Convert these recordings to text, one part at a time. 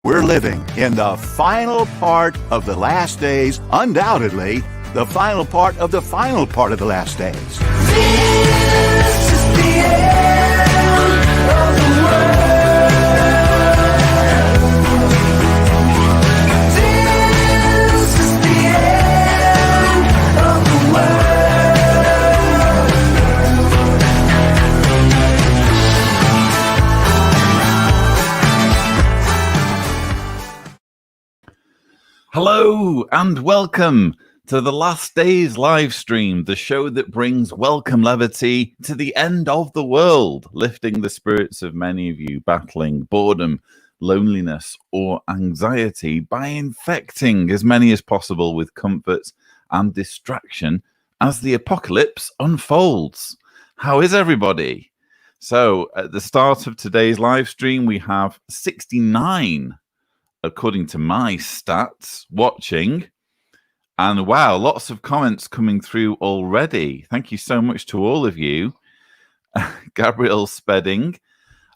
We're living in the final part of the last days, undoubtedly the final part of the final part of the last days. This is the end of the world. This is the end of the world. Hello and welcome to the Last Days live stream, the show that brings welcome levity to the end of the world, lifting the spirits of many of you battling boredom, loneliness, or anxiety by infecting as many as possible with comfort and distraction as the apocalypse unfolds. How is everybody? So, at the start of today's live stream, we have 69, according to my stats, watching. And wow, lots of comments coming through already. Thank you so much to all of you. Gabriel Spedding,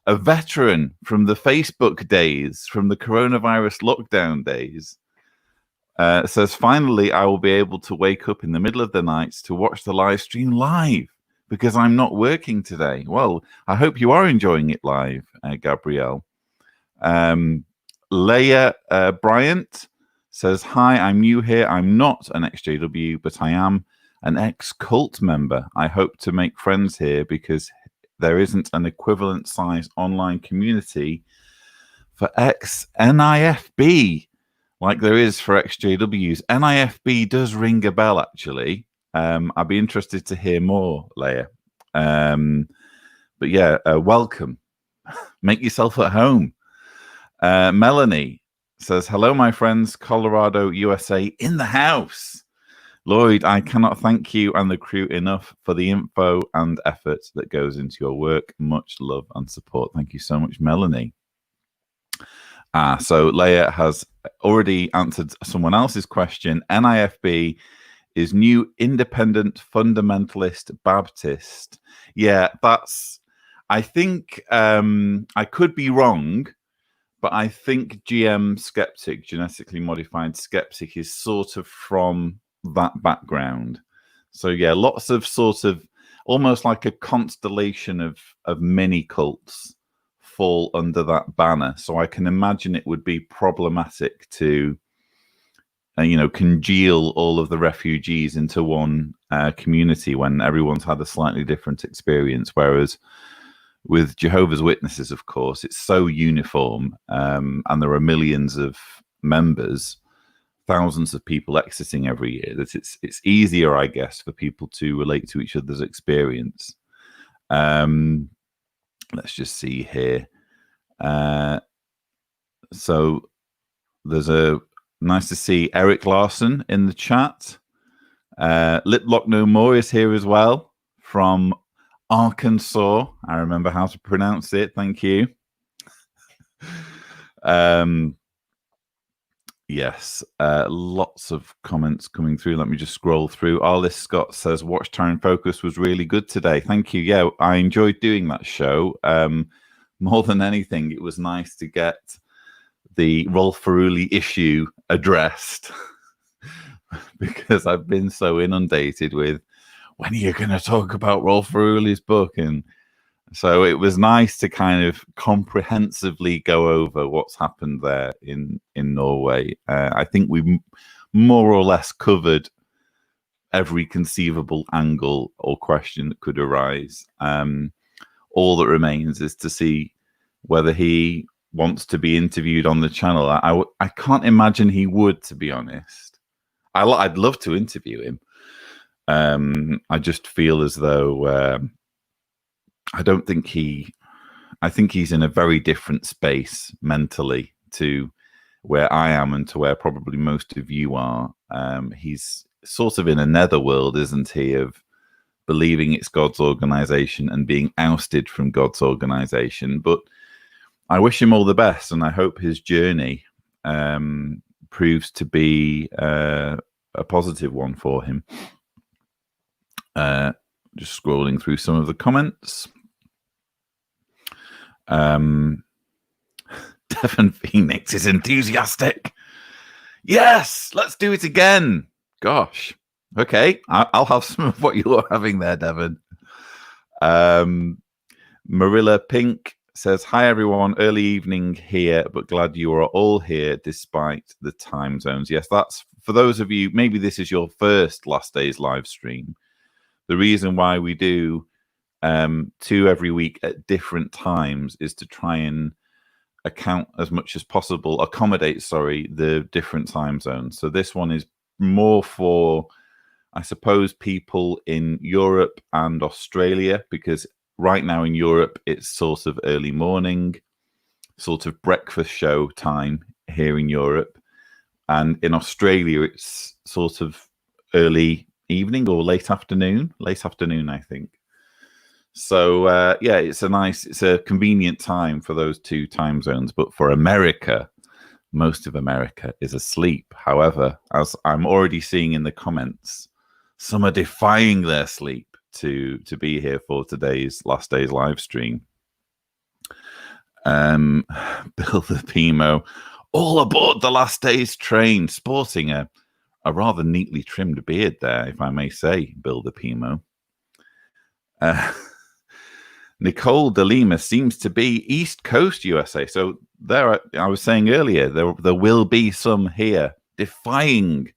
a veteran from the Facebook days, from the coronavirus lockdown days, says, finally, I will be able to wake up in the middle of the night to watch the live stream live because I'm not working today. Well, I hope you are enjoying it live, Gabrielle. Leia Bryant says, hi, I'm new here. I'm not an ex-JW, but I am an ex-cult member. I hope to make friends here because there isn't an equivalent size online community for ex-NIFB like there is for ex-JWs. NIFB does ring a bell, actually. I'd be interested to hear more, Leia. But yeah, welcome. Make yourself at home. Melanie says, hello, my friends, Colorado, USA, in the house. Lloyd, I cannot thank you and the crew enough for the info and effort that goes into your work. Much love and support. Thank you so much, Melanie. So Leia has already answered someone else's question. NIFB is New Independent Fundamentalist Baptist. Yeah, that's, I think, I could be wrong, but I think GM Skeptic, genetically modified skeptic, is sort of from that background. So yeah, lots of sort of almost like a constellation of mini cults fall under that banner. So I can imagine it would be problematic to, congeal all of the refugees into one community when everyone's had a slightly different experience. Whereas with Jehovah's Witnesses, of course, it's so uniform, and there are millions of members, thousands of people exiting every year, that it's easier, I guess, for people to relate to each other's experience. Let's just see here. So there's nice to see Eric Larson in the chat. Liplock No More is here as well from Arkansas. I remember how to pronounce it. Thank you. Yes, lots of comments coming through. Let me just scroll through. Arliss Scott says, Watchtower in Focus was really good today. Thank you. Yeah, I enjoyed doing that show. More than anything, it was nice to get the Rolf Feruli issue addressed because I've been so inundated with, when are you going to talk about Rolf Feruli's book? And so it was nice to kind of comprehensively go over what's happened there in Norway. I think we more or less covered every conceivable angle or question that could arise. All that remains is to see whether he wants to be interviewed on the channel. I can't imagine he would, to be honest. I'd love to interview him. I just feel as though I think he's in a very different space mentally to where I am and to where probably most of you are. He's sort of in a netherworld, isn't he, of believing it's God's organization and being ousted from God's organization. But I wish him all the best, and I hope his journey proves to be a positive one for him. Just scrolling through some of the comments. Devon Phoenix is enthusiastic. Yes, let's do it again. Gosh. Okay, I'll have some of what you're having there, Devon. Marilla Pink says, hi, everyone. Early evening here, but glad you are all here despite the time zones. Yes, that's for those of you, maybe this is your first Last Days live stream. The reason why we do 2 every week at different times is to try and accommodate the different time zones. So this one is more for, I suppose, people in Europe and Australia, because right now in Europe it's sort of early morning, sort of breakfast show time here in Europe, and in Australia it's sort of early evening or late afternoon, I think. So yeah, it's a convenient time for those 2 time zones. But for America, most of America is asleep. However, as I'm already seeing in the comments, some are defying their sleep to be here for today's Last Days live stream. Bill the Pimo, all aboard the Last Days train, sporting a rather neatly trimmed beard there, if I may say, Bill the Pimo. Nicole De Lima seems to be East Coast USA. So there, I was saying earlier, there will be some here defying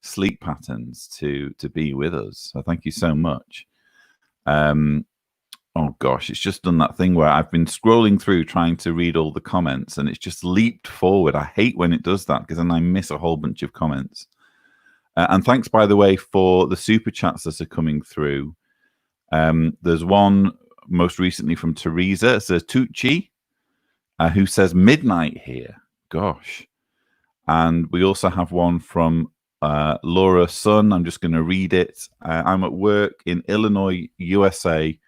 sleep patterns to be with us. So thank you so much. Oh gosh, it's just done that thing where I've been scrolling through trying to read all the comments and it's just leaped forward. I hate when it does that because then I miss a whole bunch of comments. And thanks, by the way, for the super chats that are coming through. There's one most recently from Teresa Zertucci, who says midnight here. Gosh. And we also have one from Laura Sun. I'm just going to read it. I'm at work in Illinois, USA,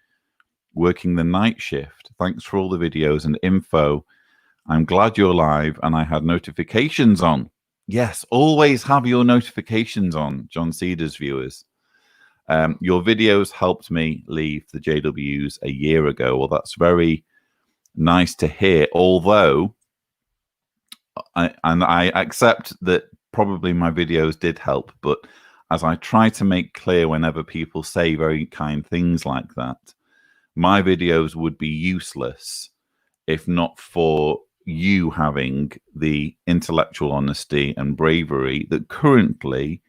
working the night shift. Thanks for all the videos and info. I'm glad you're live and I had notifications on. Yes, always have your notifications on, John Cedars viewers. Your videos helped me leave the JWs a year ago. Well, that's very nice to hear, although I accept that probably my videos did help, but as I try to make clear whenever people say very kind things like that, my videos would be useless if not for you having the intellectual honesty and bravery that currently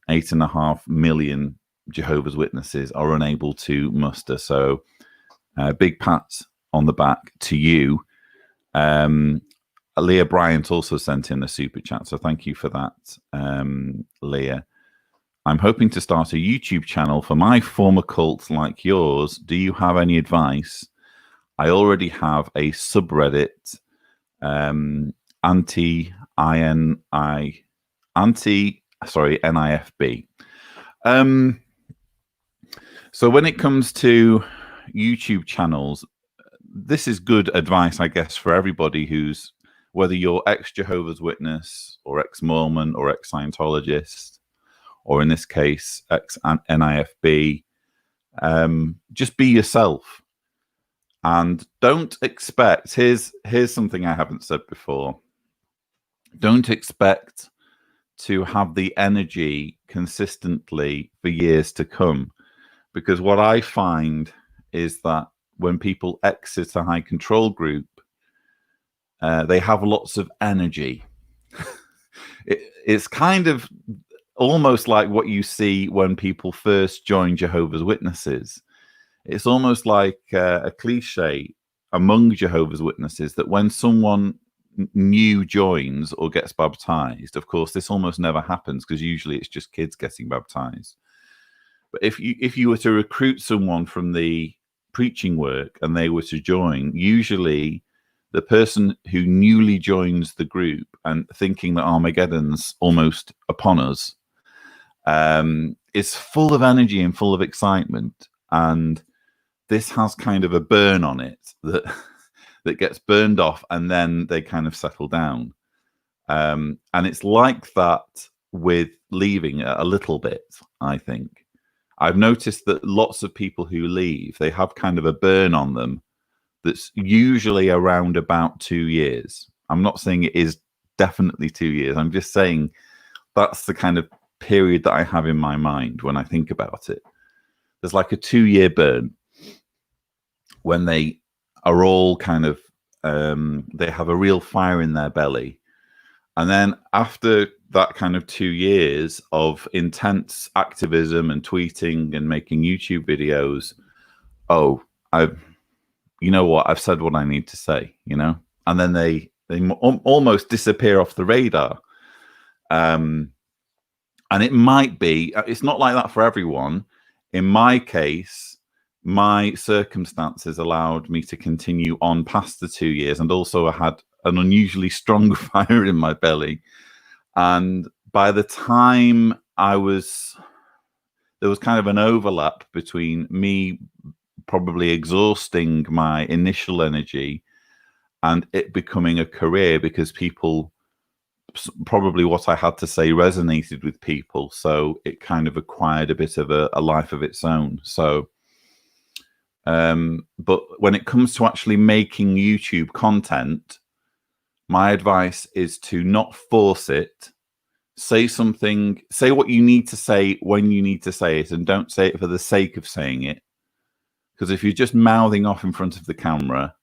8.5 million Jehovah's Witnesses are unable to muster. So big pat on the back to you. Leah Bryant also sent in a super chat, so thank you for that, Leah. I'm hoping to start a YouTube channel for my former cult like yours. Do you have any advice? I already have a subreddit, NIFB. So when it comes to YouTube channels, this is good advice, I guess, for everybody who's, whether you're ex-Jehovah's Witness or ex-Mormon or ex-Scientologist, or in this case, ex-NIFB, just be yourself. And don't expect, here's something I haven't said before. Don't expect to have the energy consistently for years to come. Because what I find is that when people exit a high control group, they have lots of energy. It's kind of almost like what you see when people first join Jehovah's Witnesses. It's almost like a cliche among Jehovah's Witnesses that when someone new joins or gets baptized, of course, this almost never happens because usually it's just kids getting baptized. But if you were to recruit someone from the preaching work and they were to join, usually the person who newly joins the group and thinking that Armageddon's almost upon us is full of energy and full of excitement. And this has kind of a burn on it that gets burned off and then they kind of settle down. And it's like that with leaving a little bit, I think. I've noticed that lots of people who leave, they have kind of a burn on them that's usually around about 2 years. I'm not saying it is definitely 2 years. I'm just saying that's the kind of period that I have in my mind when I think about it. There's like a 2-year burn when they are all kind of, they have a real fire in their belly. And then after that kind of 2 years of intense activism and tweeting and making YouTube videos, you know what, I've said what I need to say, you know? And then they almost disappear off the radar. And it might be, it's not like that for everyone. In my case, my circumstances allowed me to continue on past the 2 years, and also I had an unusually strong fire in my belly. And by the time there was kind of an overlap between me probably exhausting my initial energy and it becoming a career, because people, probably what I had to say resonated with people, so it kind of acquired a bit of a life of its own. So but when it comes to actually making YouTube content, my advice is to not force it. Say something, say what you need to say when you need to say it, and don't say it for the sake of saying it. Because if you're just mouthing off in front of the camera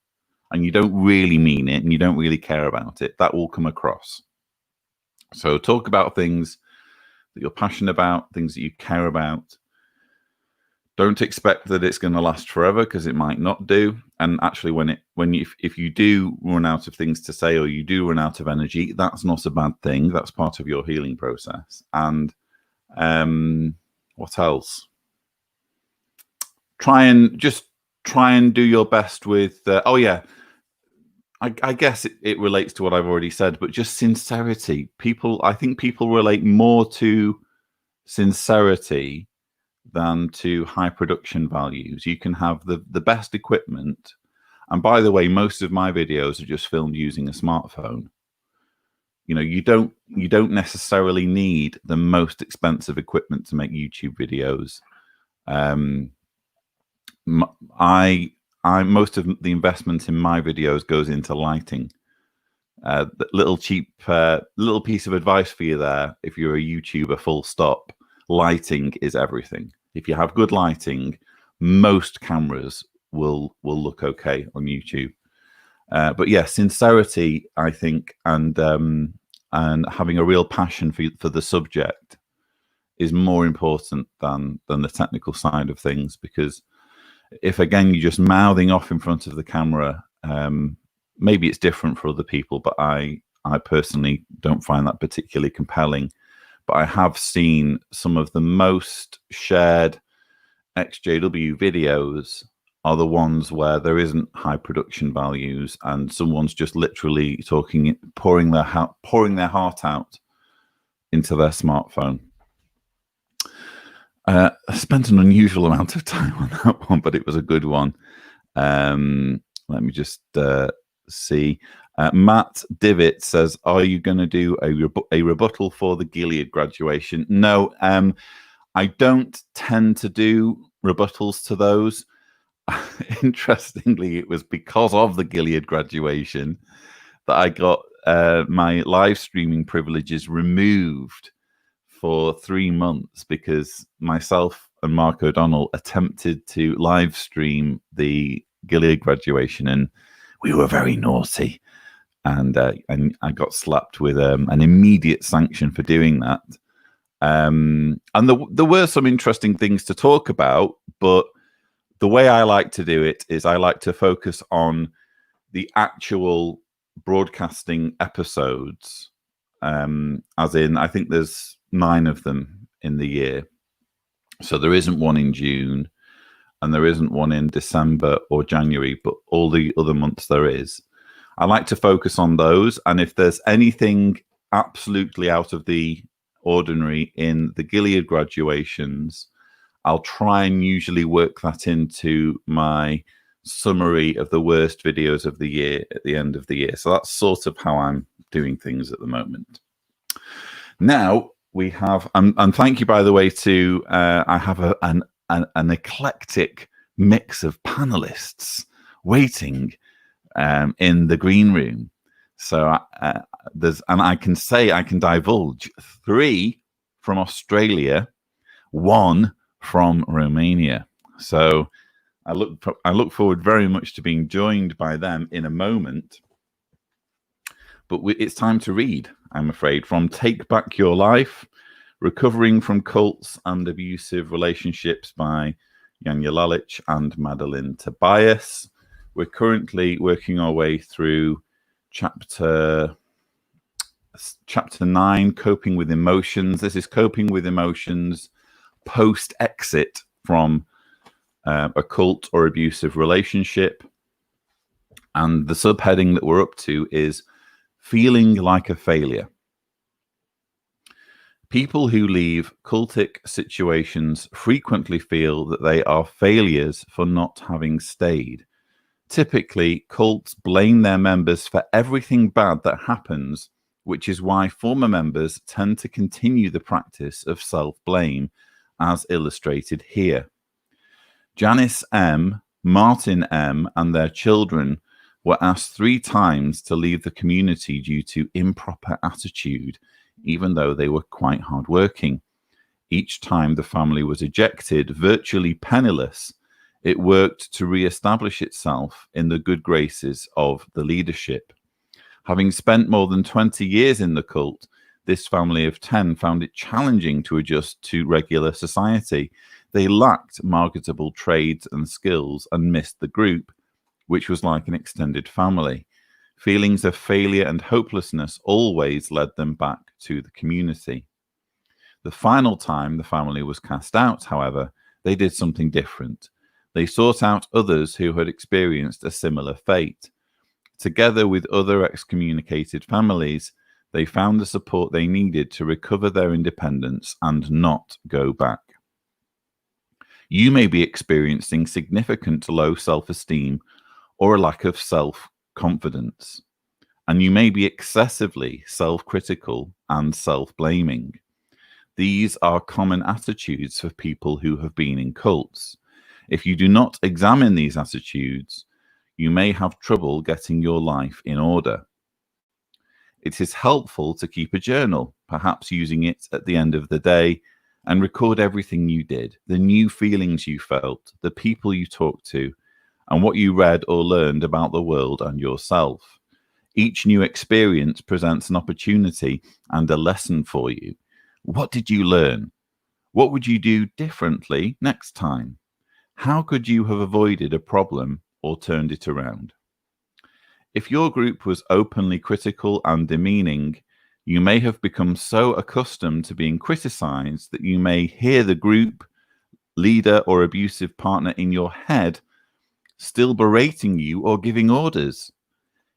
and you don't really mean it and you don't really care about it, that will come across. So talk about things that you're passionate about, things that you care about. Don't expect that it's going to last forever, because it might not do. And actually, if you do run out of things to say, or you do run out of energy, that's not a bad thing. That's part of your healing process. And what else? Try and do your best with. I guess it relates to what I've already said, but just sincerity. I think people relate more to sincerity than to high production values. You can have the best equipment, and by the way, most of my videos are just filmed using a smartphone. You know, you don't necessarily need the most expensive equipment to make YouTube videos. Most of the investment in my videos goes into lighting. The little piece of advice for you there, if you're a YouTuber, full stop. Lighting is everything. If you have good lighting, most cameras will look okay on YouTube. But yeah, sincerity, I think, and having a real passion for the subject is more important than the technical side of things. Because if, again, you're just mouthing off in front of the camera, maybe it's different for other people, but I personally don't find that particularly compelling. But I have seen some of the most shared XJW videos are the ones where there isn't high production values, and someone's just literally pouring their heart out into their smartphone. I spent an unusual amount of time on that one, but it was a good one. Let me just see. Matt Divitt says, are you going to do a rebuttal for the Gilead graduation? No, I don't tend to do rebuttals to those. Interestingly, it was because of the Gilead graduation that I got my live streaming privileges removed for 3 months, because myself and Mark O'Donnell attempted to live stream the Gilead graduation, and we were very naughty. And I got slapped with an immediate sanction for doing that. And there were some interesting things to talk about, but the way I like to do it is I like to focus on the actual broadcasting episodes, as in, I think there's 9 of them in the year. So there isn't one in June, and there isn't one in December or January, but all the other months there is. I like to focus on those, and if there's anything absolutely out of the ordinary in the Gilead graduations, I'll try and usually work that into my summary of the worst videos of the year at the end of the year. So that's sort of how I'm doing things at the moment. Now we have, and thank you, by the way, to I have an eclectic mix of panelists waiting in the green room. So I can divulge 3 from Australia, 1 from Romania. So I look forward very much to being joined by them in a moment. But it's time to read, I'm afraid, from Take Back Your Life, Recovering from Cults and Abusive Relationships by Janja Lalich and Madeline Tobias. We're currently working our way through chapter 9, Coping with Emotions. This is Coping with Emotions post-exit from a cult or abusive relationship. And the subheading that we're up to is Feeling Like a Failure. People who leave cultic situations frequently feel that they are failures for not having stayed. Typically, cults blame their members for everything bad that happens, which is why former members tend to continue the practice of self-blame, as illustrated here. Janice M., Martin M., and their children were asked 3 times to leave the community due to improper attitude, even though they were quite hardworking. Each time the family was ejected, virtually penniless, it worked to re-establish itself in the good graces of the leadership. Having spent more than 20 years in the cult, this family of 10 found it challenging to adjust to regular society. They lacked marketable trades and skills and missed the group, which was like an extended family. Feelings of failure and hopelessness always led them back to the community. The final time the family was cast out, however, they did something different. They sought out others who had experienced a similar fate. Together with other excommunicated families, they found the support they needed to recover their independence and not go back. You may be experiencing significant low self-esteem or a lack of self-confidence, and you may be excessively self-critical and self-blaming. These are common attitudes for people who have been in cults. If you do not examine these attitudes, you may have trouble getting your life in order. It is helpful to keep a journal, perhaps using it at the end of the day, and record everything you did, the new feelings you felt, the people you talked to, and what you read or learned about the world and yourself. Each new experience presents an opportunity and a lesson for you. What did you learn? What would you do differently next time? How could you have avoided a problem or turned it around? If your group was openly critical and demeaning, you may have become so accustomed to being criticized that you may hear the group, leader, or abusive partner in your head still berating you or giving orders.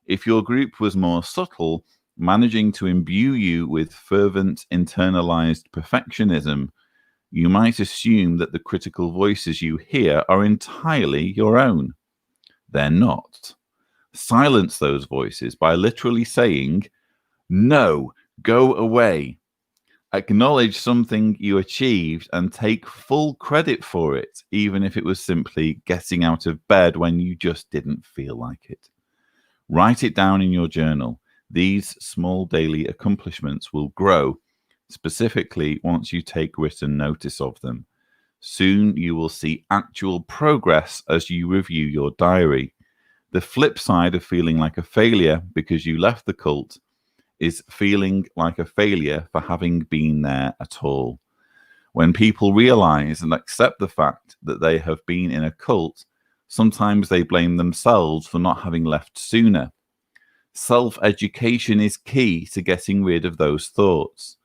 If your group was more subtle, managing to imbue you with fervent internalized perfectionism, you might assume that the critical voices you hear are entirely your own. They're not. Silence those voices by literally saying, "No, go away." Acknowledge something you achieved and take full credit for it, even if it was simply getting out of bed when you just didn't feel like it. Write it down in your journal. These small daily accomplishments will grow, specifically once you take written notice of them. Soon you will see actual progress as you review your diary. The flip side of feeling like a failure because you left the cult is feeling like a failure for having been there at all. When people realize and accept the fact that they have been in a cult, sometimes they blame themselves for not having left sooner. Self-education is key to getting rid of those thoughts.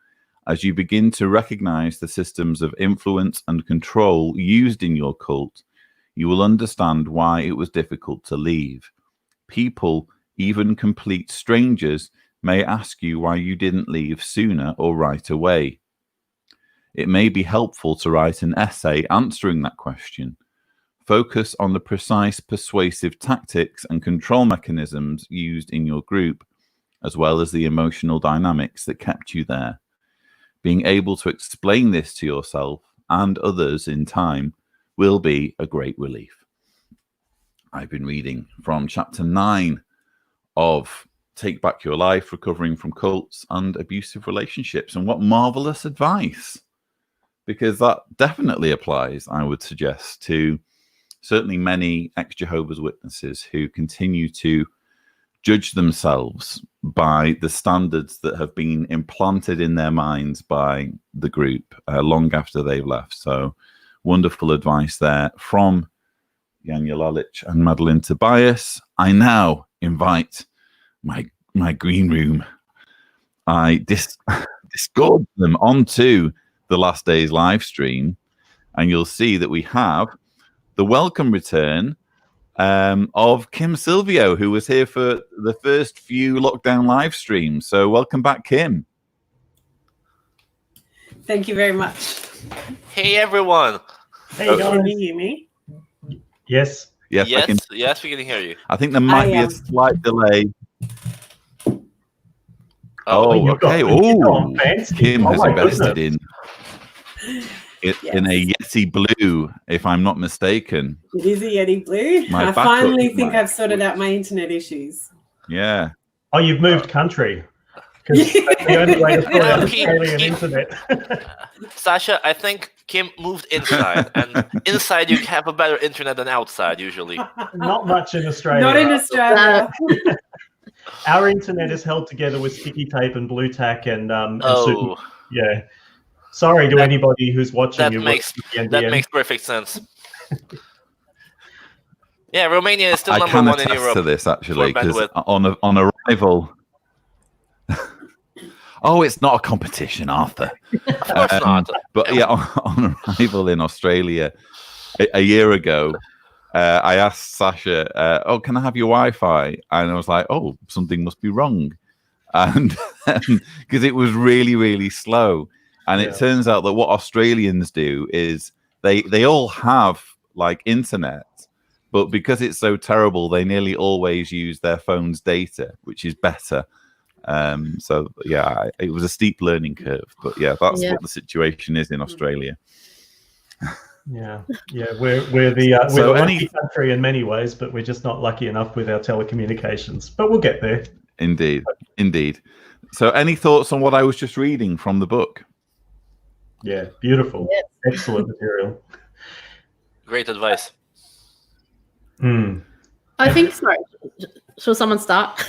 As you begin to recognize the systems of influence and control used in your cult, you will understand why it was difficult to leave. People, even complete strangers, may ask you why you didn't leave sooner or right away. It may be helpful to write an essay answering that question. Focus on the precise persuasive tactics and control mechanisms used in your group, as well as the emotional dynamics that kept you there. Being able to explain this to yourself and others in time will be a great relief. I've been reading from chapter 9 of take back your life, recovering from cults and abusive relationships. And what marvelous advice, because that definitely applies, I would suggest, to certainly many ex-Jehovah's Witnesses who continue to judge themselves by the standards that have been implanted in their minds by the group long after they've left. So wonderful advice there from Janja Lalich and Madeline Tobias. I now invite my green room. I discord them onto the Last Days live stream, and you'll see that we have the welcome return of Kim Silvio, who was here for the first few lockdown live streams. So welcome back, Kim. Thank you very much. Hey, everyone. Hey, guys. Can you hear me? Yes. Yes, Yes, we can hear you. I think there might be a slight delay. Oh, okay. Oh, Kim has invested in a Yeti Blue, if I'm not mistaken. It is a Yeti Blue. I finally think I've sorted out my internet issues. Yeah. Oh, you've moved country. Because the only way to sort out Australian internet. Sasha, I think Kim moved inside, and inside you have a better internet than outside usually. Not much in Australia. Not in Australia. Our internet is held together with sticky tape and blue tack and yeah. Sorry to anybody who's watching. That makes perfect sense. Yeah, Romania is still I number one in Europe. To this actually, because on arrival. Oh, it's not a competition, Arthur. Of course not. But yeah, on arrival in Australia a year ago, I asked Sasha, "Oh, can I have your Wi-Fi?" And I was like, "Oh, something must be wrong," and because it was really, really slow. And it turns out that what Australians do is they all have like internet, but because it's so terrible, they nearly always use their phone's data, which is better. So yeah, it was a steep learning curve, but yeah, that's what the situation is in Australia. Yeah, we're the lucky country in many ways, but we're just not lucky enough with our telecommunications. But we'll get there. Indeed. So, any thoughts on what I was just reading from the book? Yeah, beautiful, excellent material. Great advice. I think so. Shall someone start?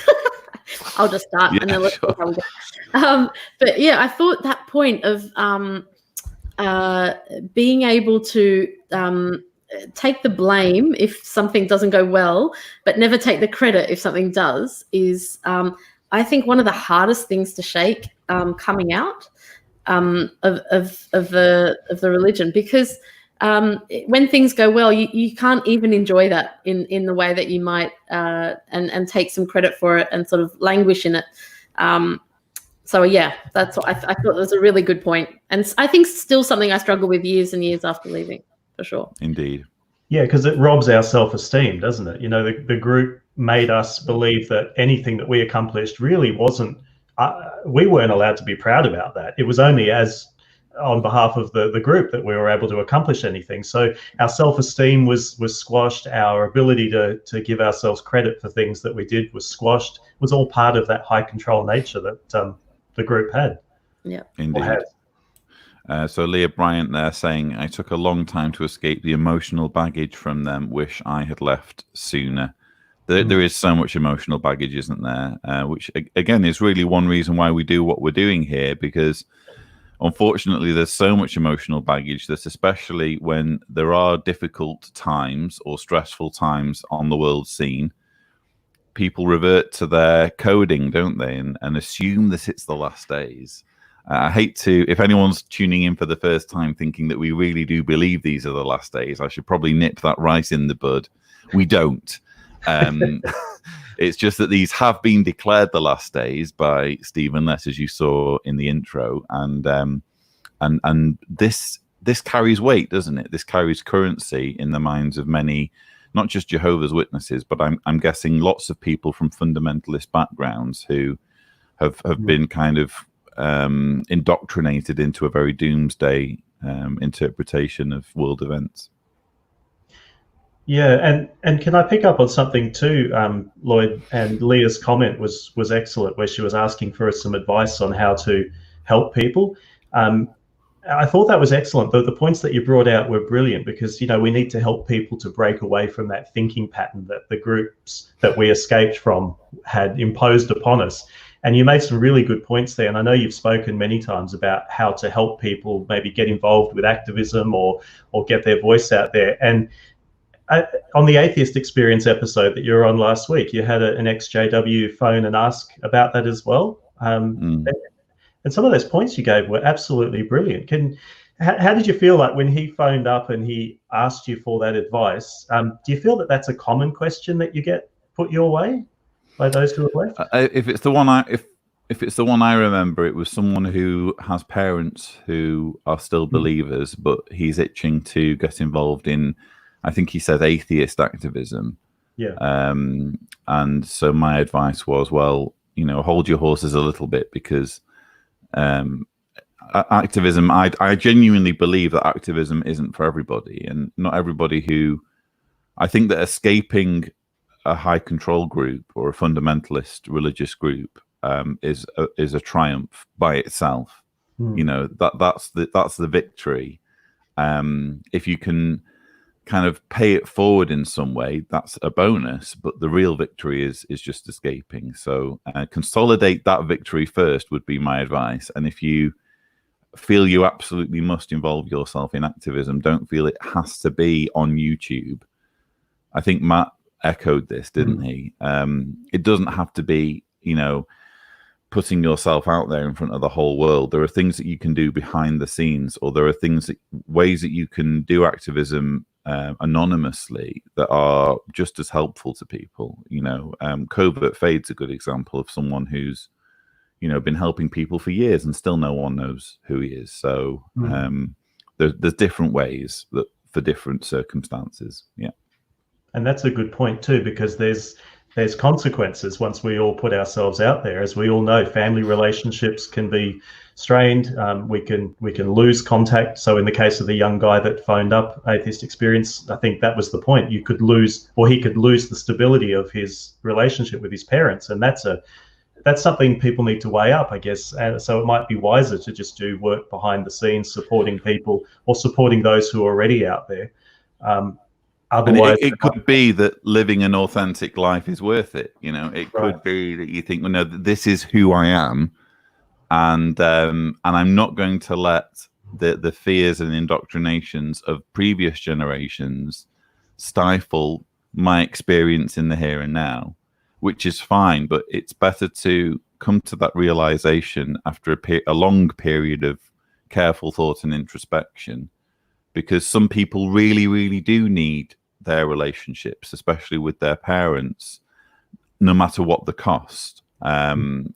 I'll just start and then let's see how we go. But yeah, I thought that point of being able to take the blame if something doesn't go well, but never take the credit if something does is, I think, one of the hardest things to shake coming out of the religion, because when things go well, you can't even enjoy that in the way that you might and take some credit for it and sort of languish in it. So yeah, that's what I thought that was a really good point, and I think still something I struggle with years and years after leaving, for sure. Indeed. Yeah, because it robs our self-esteem, doesn't it? You know, the group made us believe that anything that we accomplished really wasn't. We weren't allowed to be proud about that. It was only on behalf of the group that we were able to accomplish anything. So our self-esteem was squashed. Our ability to give ourselves credit for things that we did was squashed. It was all part of that high control nature that the group had. Yeah, indeed. So Leah Bryant there saying, I took a long time to escape the emotional baggage from them. Wish I had left sooner. There is so much emotional baggage, isn't there? Which, again, is really one reason why we do what we're doing here, because unfortunately, there's so much emotional baggage that, especially when there are difficult times or stressful times on the world scene, people revert to their coding, don't they? And assume that it's the last days. I hate to, if anyone's tuning in for the first time thinking that we really do believe these are the last days, I should probably nip that right in the bud. We don't. It's just that these have been declared the last days by Stephen Less, as you saw in the intro, and this carries weight, doesn't it? This carries currency in the minds of many, not just Jehovah's Witnesses, but I'm guessing lots of people from fundamentalist backgrounds who have been kind of indoctrinated into a very doomsday interpretation of world events. Yeah, and can I pick up on something too, Lloyd? And Leah's comment was excellent, where she was asking for some advice on how to help people. I thought that was excellent. The points that you brought out were brilliant, because we need to help people to break away from that thinking pattern that the groups that we escaped from had imposed upon us. And you made some really good points there. And I know you've spoken many times about how to help people maybe get involved with activism or get their voice out there. And on the Atheist Experience episode that you were on last week, you had an ex-JW phone and ask about that as well. And some of those points you gave were absolutely brilliant. How did you feel like when he phoned up and he asked you for that advice? Do you feel that that's a common question that you get put your way by those who have left? If it's the one if it's the one I remember, it was someone who has parents who are still believers, but he's itching to get involved in, I think he said, atheist activism. Yeah. And so my advice was, well, hold your horses a little bit, because activism, I genuinely believe that activism isn't for everybody, and not everybody who, I think that escaping a high control group or a fundamentalist religious group is a triumph by itself. That's the victory. If you can kind of pay it forward in some way, that's a bonus, but the real victory is just escaping. So consolidate that victory first would be my advice. And if you feel you absolutely must involve yourself in activism, don't feel it has to be on YouTube. I think Matt echoed this, didn't he? It doesn't have to be, putting yourself out there in front of the whole world. There are things that you can do behind the scenes, or there are ways that you can do activism anonymously that are just as helpful to people. Covert Fade's a good example of someone who's been helping people for years and still no one knows who he is. So there's different ways that for different circumstances. Yeah, and that's a good point too, because there's consequences once we all put ourselves out there. As we all know, family relationships can be strained. We can lose contact. So in the case of the young guy that phoned up Atheist Experience, I think that was the point. He could lose the stability of his relationship with his parents, and that's something people need to weigh up, I guess. And so it might be wiser to just do work behind the scenes, supporting people or supporting those who are already out there. Otherwise, it could be that living an authentic life is worth it. It could be that you think, well, no, this is who I am, and I'm not going to let the fears and indoctrinations of previous generations stifle my experience in the here and now, which is fine. But it's better to come to that realization after a long period of careful thought and introspection, because some people really, really do need their relationships, especially with their parents, no matter what the cost, to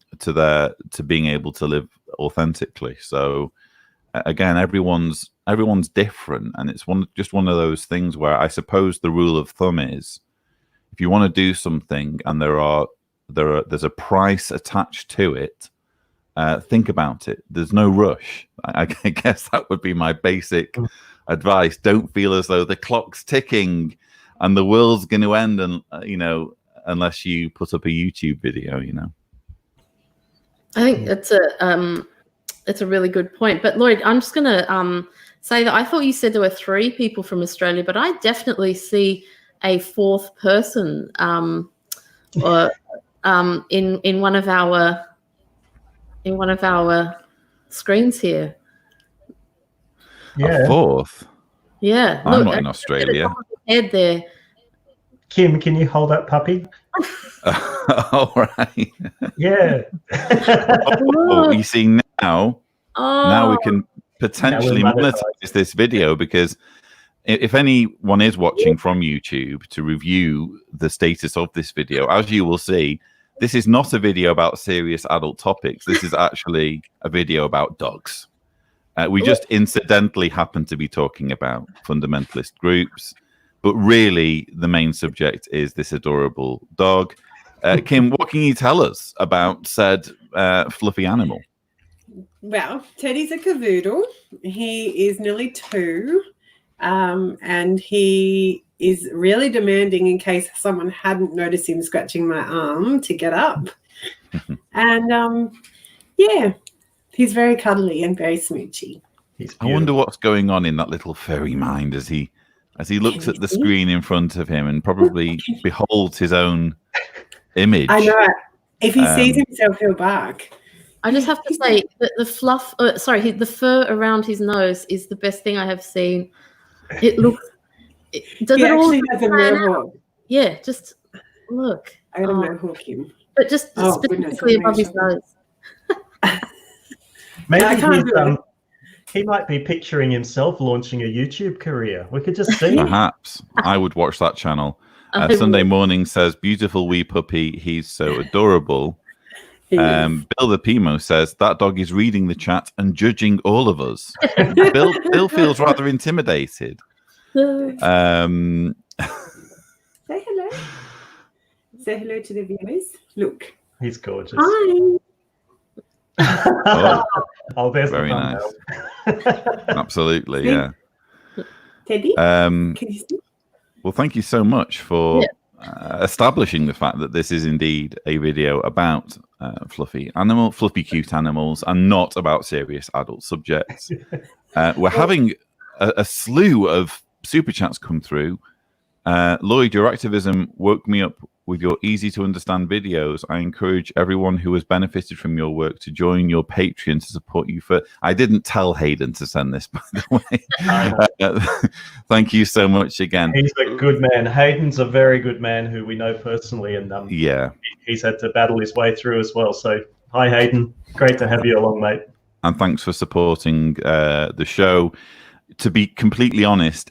being able to live authentically. So again, everyone's different, and it's just one of those things where I suppose the rule of thumb is, if you want to do something and there's a price attached to it, think about it. There's no rush. I guess that would be my basic advice. Don't feel as though the clock's ticking and the world's going to end, and unless you put up a YouTube video. I think it's a really good point. But Lloyd, I'm just going to say that I thought you said there were 3 people from Australia, but I definitely see a 4th person in one of our screens here. Yeah. A 4th. Yeah, I'm not in Australia. Head there. Kim, can you hold that puppy? All right. Yeah. You see now. Now we can potentially monetize this video, because if anyone is watching from YouTube to review the status of this video, as you will see, this is not a video about serious adult topics. This is actually a video about dogs. We just incidentally happen to be talking about fundamentalist groups, but really the main subject is this adorable dog. Kim, what can you tell us about said fluffy animal? Well, Teddy's a cavoodle. He is nearly 2, and he is really demanding in case someone hadn't noticed him scratching my arm to get up. And yeah, he's very cuddly and very smoochy. I wonder what's going on in that little furry mind as he looks at the screen in front of him and probably beholds his own image. I know. If he sees himself, he'll bark. I just have to say that the fluff, the fur around his nose is the best thing I have seen. It looks. Does it all has a mohawk? Yeah, just look. I gotta mohawk him. But just specifically above his nose. Maybe he might be picturing himself launching a YouTube career. We could just see. Perhaps. I would watch that channel. Sunday Morning says, beautiful wee puppy. He's so adorable. Bill the Pimo says, that dog is reading the chat and judging all of us. Bill feels rather intimidated. Say hello. Say hello to the viewers. Look. He's gorgeous. Hi. There's very nice. Absolutely, yeah. Teddy, can you see? Well, thank you so much for establishing the fact that this is indeed a video about fluffy, cute animals, and not about serious adult subjects. We're having a slew of super chats come through. Lloyd, your activism woke me up with your easy-to-understand videos. I encourage everyone who has benefited from your work to join your Patreon to support you. I didn't tell Hayden to send this, by the way. Thank you so much again. He's a good man. Hayden's a very good man who we know personally, and he's had to battle his way through as well. So, hi, Hayden. Great to have you along, mate. And thanks for supporting the show. To be completely honest,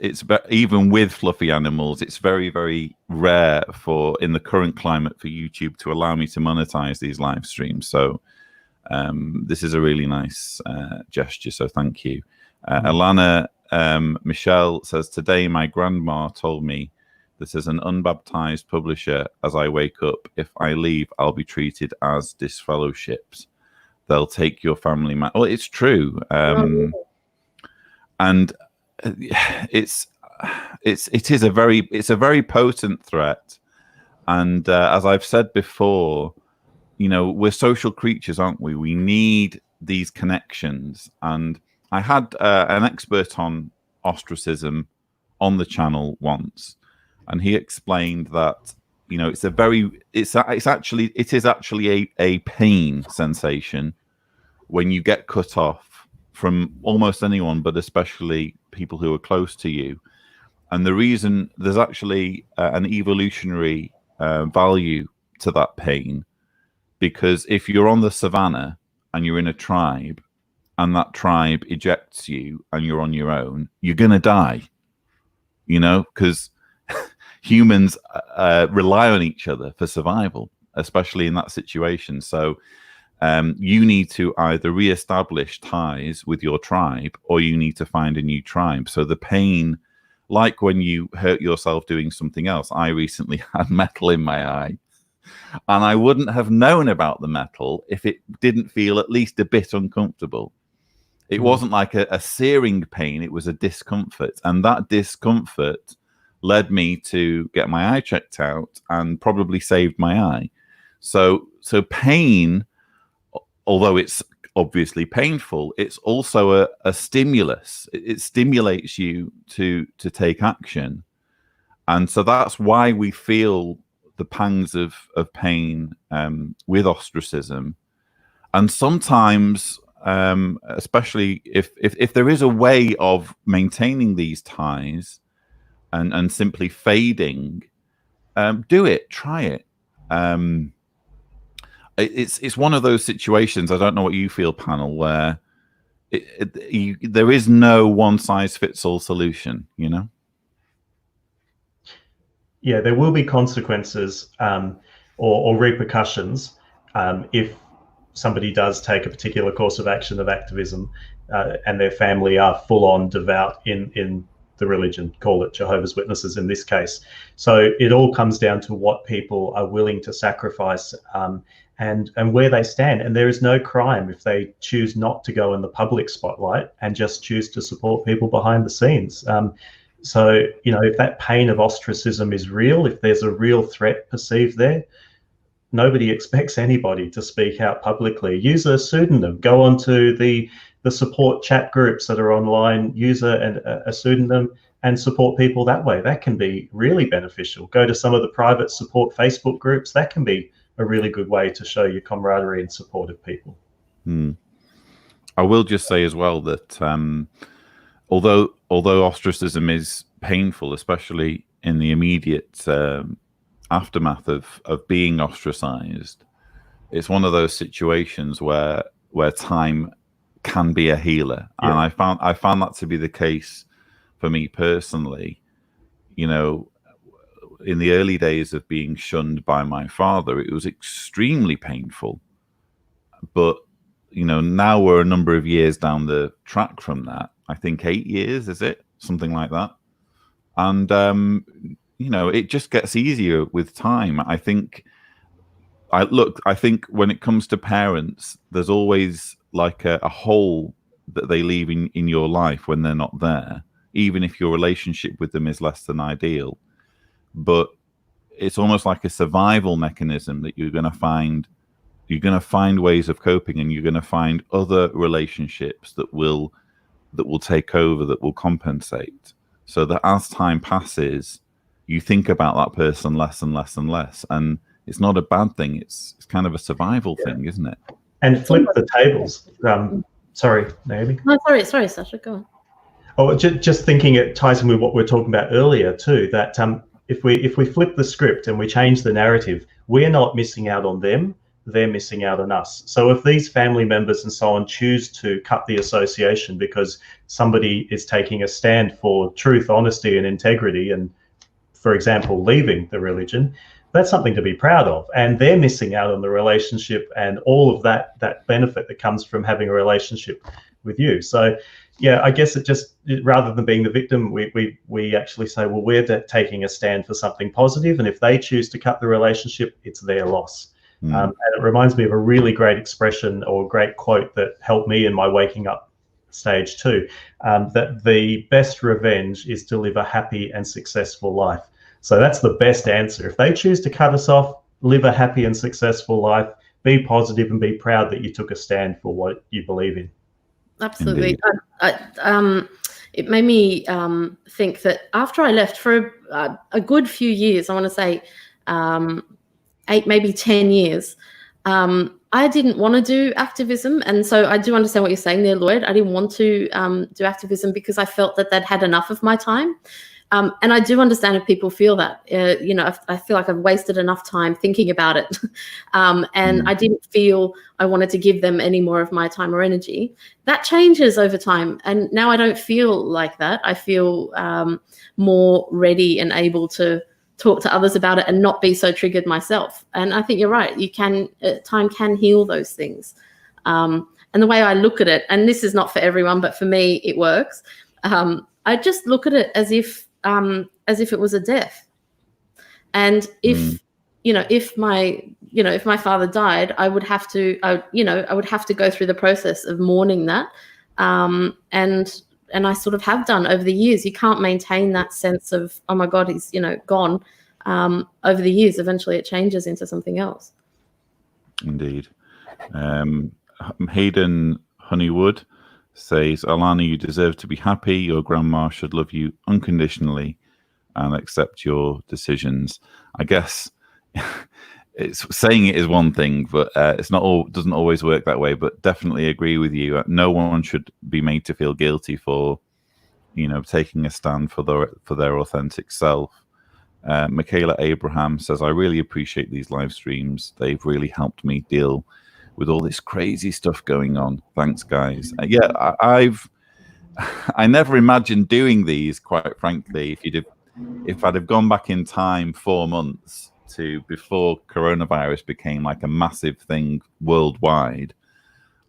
even with fluffy animals, it's very, very rare in the current climate for YouTube to allow me to monetize these live streams. So this is a really nice gesture. So thank you. Alana Michelle says, today my grandma told me that as an unbaptized publisher, as I wake up, if I leave, I'll be treated as disfellowshipped. They'll take your family. Well, it's true. And it's a very potent threat, and as I've said before, we're social creatures, aren't we? We need these connections. And I had an expert on ostracism on the channel once, and he explained that it is actually a pain sensation when you get cut off from almost anyone, but especially people who are close to you. And the reason there's actually an evolutionary value to that pain, because if you're on the savannah and you're in a tribe and that tribe ejects you and you're on your own, you're going to die, because humans rely on each other for survival, especially in that situation. So you need to either reestablish ties with your tribe, or you need to find a new tribe. So the pain, like when you hurt yourself doing something else, I recently had metal in my eye, and I wouldn't have known about the metal if it didn't feel at least a bit uncomfortable. It wasn't like a searing pain, it was a discomfort. And that discomfort led me to get my eye checked out and probably saved my eye. So pain, although it's obviously painful, it's also a stimulus. It stimulates you to take action. And so that's why we feel the pangs of pain with ostracism. And sometimes, especially if there is a way of maintaining these ties and simply fading, do it, try it. It's one of those situations, I don't know what you feel, panel, where there is no one-size-fits-all solution, Yeah, there will be consequences or repercussions if somebody does take a particular course of action of activism and their family are full-on devout in the religion, call it Jehovah's Witnesses in this case. So it all comes down to what people are willing to sacrifice and where they stand. And there is no crime if they choose not to go in the public spotlight and just choose to support people behind the scenes. So, you know, if that pain of ostracism is real, if there's a real threat perceived there, nobody expects anybody to speak out publicly. Use a pseudonym. Go onto the support chat groups that are online, use a pseudonym and support people that way. That can be really beneficial. Go to some of the private support Facebook groups. That can be a really good way to show your camaraderie and support of people. I will just say as well that although ostracism is painful, especially in the immediate aftermath of being ostracized, it's one of those situations where time can be a healer. And I found that to be the case for me personally. You know, in the early days of being shunned by my father, it was extremely painful. But, you know, now we're a number of years down the track from that. I think 8 years, is it? Something like that. And, you know, it just gets easier with time. I think when it comes to parents, there's always like a hole that they leave in your life when they're not there, even if your relationship with them is less than ideal. But it's almost like a survival mechanism that you're going to find ways of coping, and you're going to find other relationships that will take over, that will compensate, so that as time passes, you think about that person less and less and less. And it's not a bad thing. It's kind of a survival thing, isn't it? And flip the tables. Sorry, Naomi. No, sorry, Sasha, go on. Oh, just thinking it ties in with what we were talking about earlier too, that if we flip the script and we change the narrative, we're not missing out on them, they're missing out on us. So if these family members and so on choose to cut the association because somebody is taking a stand for truth, honesty and integrity and, for example, leaving the religion, that's something to be proud of. And they're missing out on the relationship and all of that benefit that comes from having a relationship with you. So yeah, I guess rather than being the victim, we actually say, well, we're taking a stand for something positive, and if they choose to cut the relationship, it's their loss. And it reminds me of a really great expression or great quote that helped me in my waking up stage too, that the best revenge is to live a happy and successful life. So that's the best answer. If they choose to cut us off, live a happy and successful life, be positive and be proud that you took a stand for what you believe in. Absolutely. It made me think that after I left for a good few years, I want to say 8, maybe 10 years, I didn't want to do activism. And so I do understand what you're saying there, Lloyd. I didn't want to do activism because I felt that they'd had enough of my time. And I do understand if people feel that, you know, I feel like I've wasted enough time thinking about it. And I didn't feel I wanted to give them any more of my time or energy. That changes over time. And now I don't feel like that. I feel more ready and able to talk to others about it and not be so triggered myself. And I think you're right. Time can heal those things. And the way I look at it, and this is not for everyone, but for me, it works. I just look at it as if it was a death. And if my father died, I would have to go through the process of mourning that. And I sort of have done over the years. You can't maintain that sense of, oh my God, he's, gone. Over the years, eventually it changes into something else. Indeed. Hayden Honeywood says, Alana, you deserve to be happy. Your grandma should love you unconditionally and accept your decisions. I guess saying it is one thing, but doesn't always work that way. But definitely agree with you. No one should be made to feel guilty for, taking a stand for their authentic self. Michaela Abraham says, I really appreciate these live streams. They've really helped me deal with all this crazy stuff going on. Thanks, guys. I never imagined doing these, quite frankly. If I'd have gone back in time 4 months to before coronavirus became like a massive thing worldwide,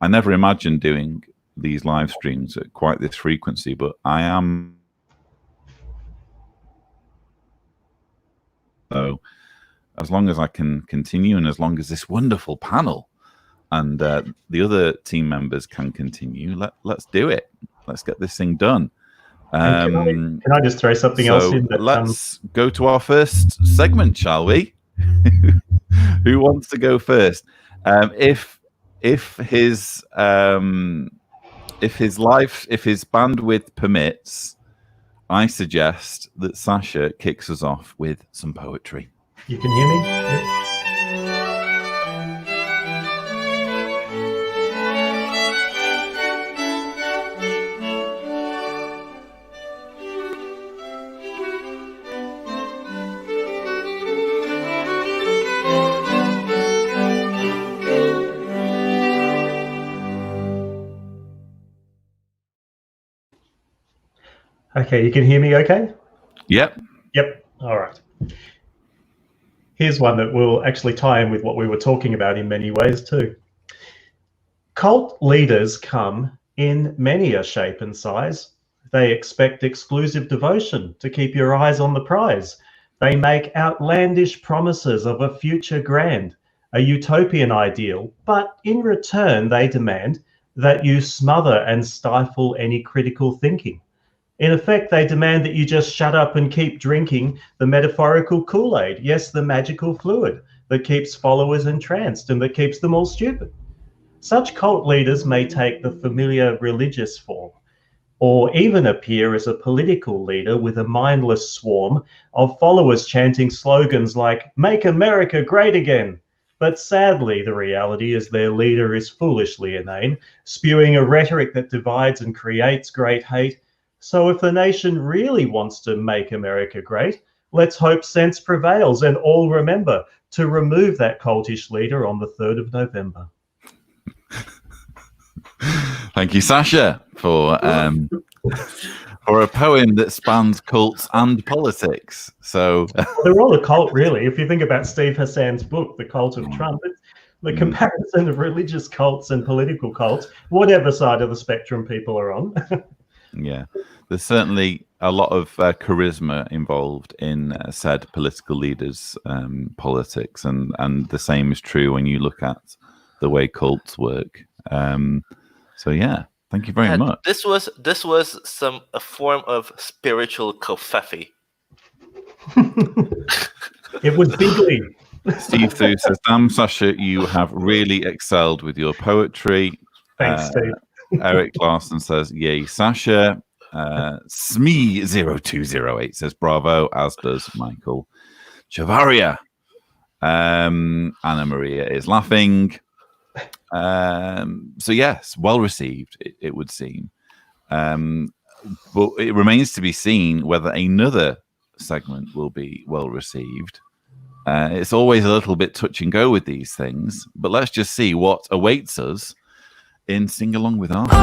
I never imagined doing these live streams at quite this frequency, but I am. So as long as I can continue, and as long as this wonderful panel and the other team members can continue, let's do it. Let's get this thing done. Can I just throw something else in? Let's go to our first segment, shall we? Who wants to go first? If his bandwidth permits, I suggest that Sasha kicks us off with some poetry. You can hear me? Yep. Okay, you can hear me okay? Yep. Yep. All right. Here's one that will actually tie in with what we were talking about in many ways too. Cult leaders come in many a shape and size. They expect exclusive devotion to keep your eyes on the prize. They make outlandish promises of a future grand, a utopian ideal, but in return they demand that you smother and stifle any critical thinking. In effect, they demand that you just shut up and keep drinking the metaphorical Kool-Aid, yes, the magical fluid that keeps followers entranced and that keeps them all stupid. Such cult leaders may take the familiar religious form, or even appear as a political leader with a mindless swarm of followers chanting slogans like, "Make America Great Again." But sadly, the reality is their leader is foolishly inane, spewing a rhetoric that divides and creates great hate. So if the nation really wants to make America great, let's hope sense prevails and all remember to remove that cultish leader on the 3rd of November. Thank you, Sasha, for a poem that spans cults and politics. So they're all a cult, really. If you think about Steve Hassan's book, The Cult of Trump, it's the comparison of religious cults and political cults, whatever side of the spectrum people are on. Yeah, there's certainly a lot of charisma involved in said political leaders' politics, and the same is true when you look at the way cults work. So yeah, thank you very much. This was a form of spiritual covfefe. It was bigly. Steve Thu says, "Damn, Sasha, you have really excelled with your poetry." Thanks, Steve. Eric Larson says, "Yay, Sasha." Smee0208 says, "Bravo," as does Michael Chavaria. Anna Maria is laughing. So yes, well received, it would seem. But it remains to be seen whether another segment will be well received. It's always a little bit touch and go with these things, but let's just see what awaits us in Sing Along with Arthur.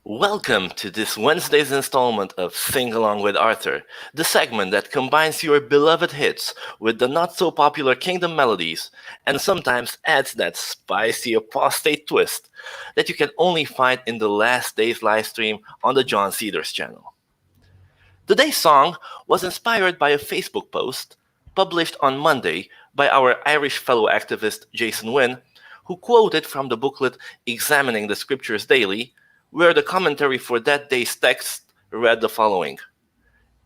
Welcome to this Wednesday's installment of Sing Along with Arthur, the segment that combines your beloved hits with the not-so-popular Kingdom melodies and sometimes adds that spicy apostate twist that you can only find in the last day's livestream on the John Cedars channel. Today's song was inspired by a Facebook post published on Monday by our Irish fellow activist Jason Wynn, who quoted from the booklet Examining the Scriptures Daily, where the commentary for that day's text read the following: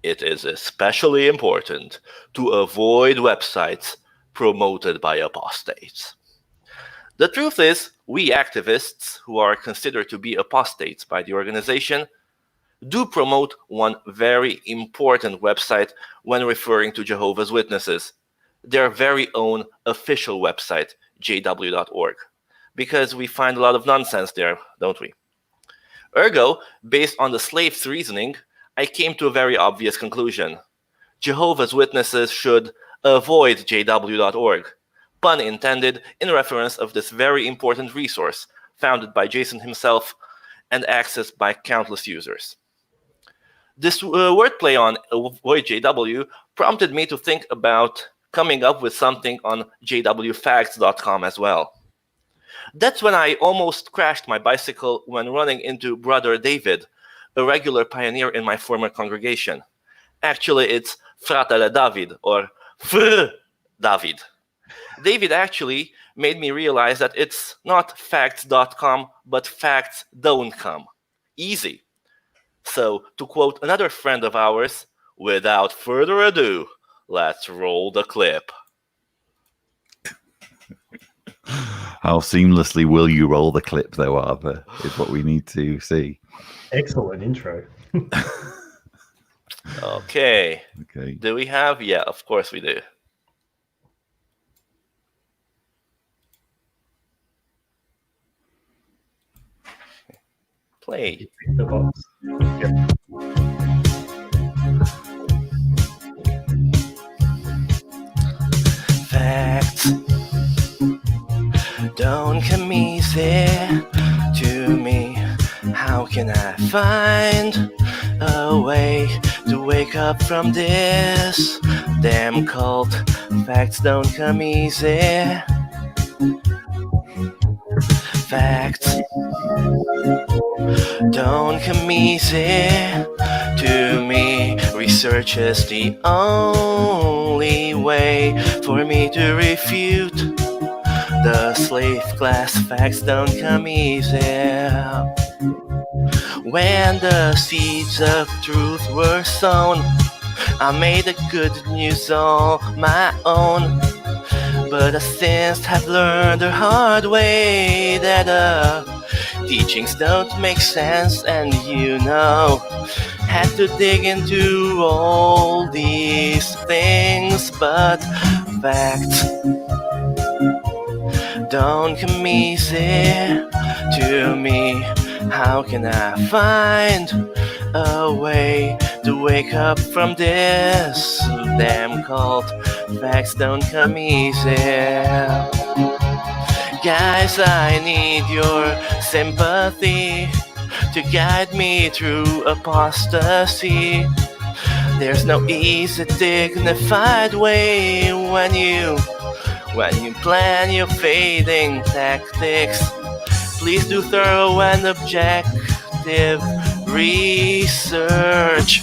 "It is especially important to avoid websites promoted by apostates." The truth is, we activists, who are considered to be apostates by the organization, do promote one very important website when referring to Jehovah's Witnesses, their very own official website, JW.org, because we find a lot of nonsense there, don't we? Ergo, based on the slave's reasoning, I came to a very obvious conclusion. Jehovah's Witnesses should avoid JW.org, pun intended, in reference of this very important resource founded by Jason himself and accessed by countless users. This wordplay on Avoid JW prompted me to think about coming up with something on JWFacts.com as well. That's when I almost crashed my bicycle when running into Brother David, a regular pioneer in my former congregation. Actually, it's Fratele David, or Fr David. David actually made me realize that it's not facts.com, but facts.com. Easy. So, to quote another friend of ours, without further ado, let's roll the clip. How seamlessly will you roll the clip, though, Arthur, is what we need to see. Excellent intro. Okay. Okay. Do we have? Yeah, of course we do. Play. The box. Yep. Facts don't come easy to me. How can I find a way to wake up from this damn cult? Facts don't come easy. Facts don't come easy to me. Research is the only way for me to refute the slave class. Facts don't come easy. When the seeds of truth were sown, I made the good news on my own. But I since have learned the hard way that teachings don't make sense, and had to dig into all these things. But facts don't come easy to me. How can I find a way to wake up from this damn cult? Facts don't come easy. Guys, I need your sympathy to guide me through apostasy. There's no easy, dignified way when you plan your fading tactics. Please do thorough and objective research.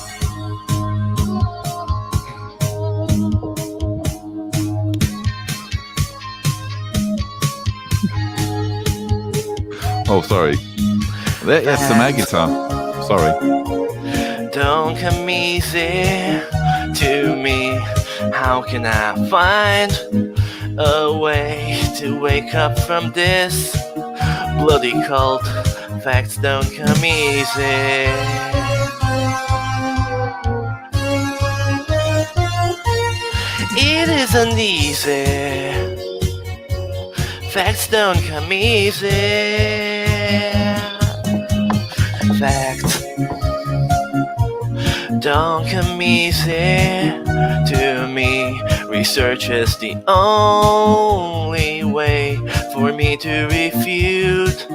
Oh, sorry. Yes, the mag guitar. Sorry. Don't come easy to me. How can I find a way to wake up from this bloody cult? Facts don't come easy. It isn't easy. Facts don't come easy. Facts don't come easy to me. Research is the only way for me to refute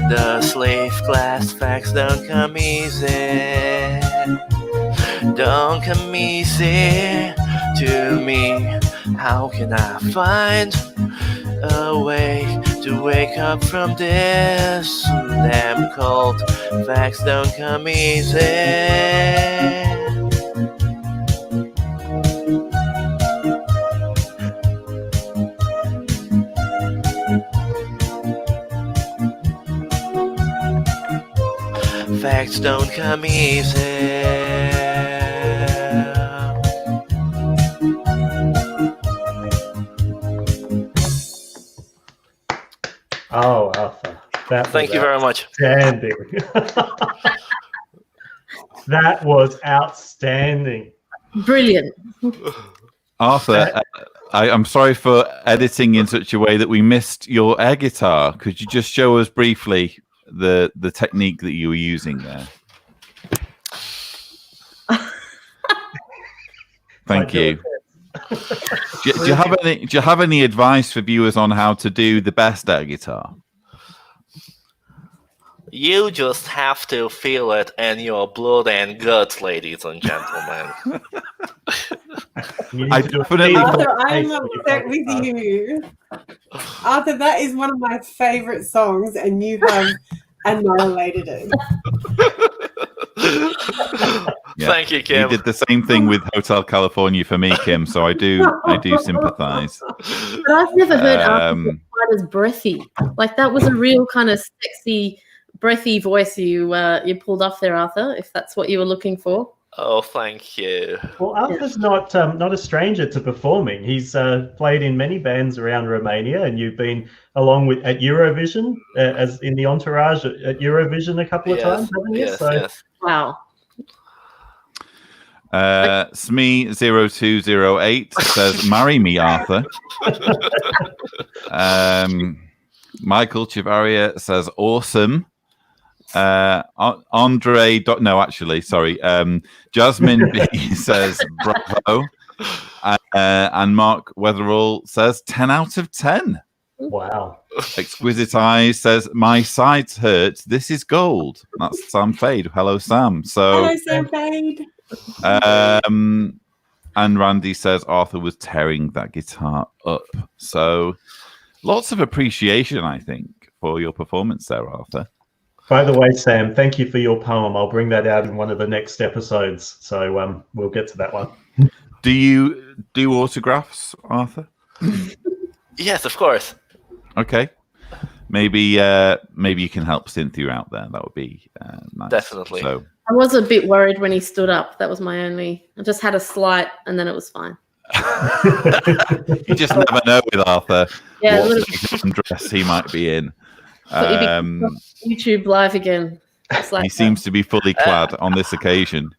the slave class. Facts don't come easy. Don't come easy to me. How can I find a way to wake up from this damn cult? Facts don't come easy. Facts don't come easy. Oh, Arthur. Thank you very much. Outstanding. That was outstanding. Brilliant. Arthur, I'm sorry for editing in such a way that we missed your air guitar. Could you just show us briefly the technique that you were using there? Thank you. Do you have any advice for viewers on how to do the best air guitar? You just have to feel it in your blood and guts, ladies and gentlemen. I definitely- Arthur, I am upset with you. Arthur, that is one of my favorite songs, and you have annihilated it. Yeah. Thank you, Kim. You did the same thing with Hotel California for me, Kim. So I do sympathise. But I've never heard Arthur quite as breathy. Like that was a real kind of sexy, breathy voice you pulled off there, Arthur. If that's what you were looking for. Oh, thank you. Well, Arthur's not a stranger to performing. He's played in many bands around Romania, and you've been along with at Eurovision as in the entourage at Eurovision a couple of times, haven't you? Yes. Wow. Smee0208 says, "Marry me, Arthur." Michael Chivaria says, "Awesome." Andre, no, actually, sorry. Jasmine B says, "Bravo." And Mark Weatherall says, 10 out of 10. Wow. Exquisite Eyes says, "My sides hurt. This is gold." That's Sam Fade. Hello, Sam. So, Hello, Sam Fade. and Randy says Arthur was tearing that guitar up. So, lots of appreciation, I think, for your performance there, Arthur. By the way, Sam, thank you for your poem. I'll bring that out in one of the next episodes. So we'll get to that one. Do you do autographs, Arthur? Yes, of course. Okay. Maybe you can help Cynthia out there. That would be nice. Definitely. So, I was a bit worried when he stood up. That was my only. I just had a slight, and then it was fine. you just never know with Arthur Yeah, what dress he might be in. YouTube live again. He seems to be fully clad on this occasion.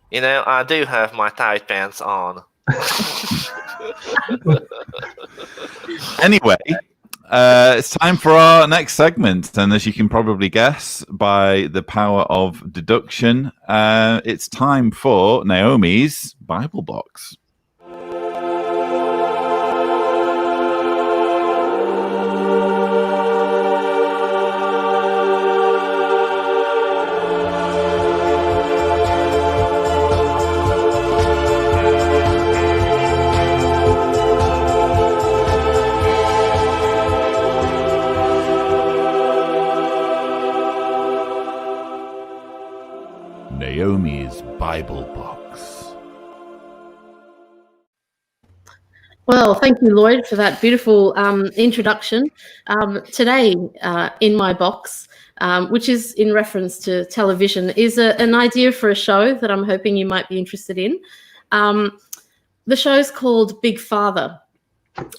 You know, I do have my tight pants on. Anyway, it's time for our next segment, and as you can probably guess by the power of deduction, it's time for Naomi's Bible Box. Naomi's Bible Box. Well, thank you, Lloyd, for that beautiful introduction. Today, in my box, which is in reference to television, is an idea for a show that I'm hoping you might be interested in. The show's called Big Father.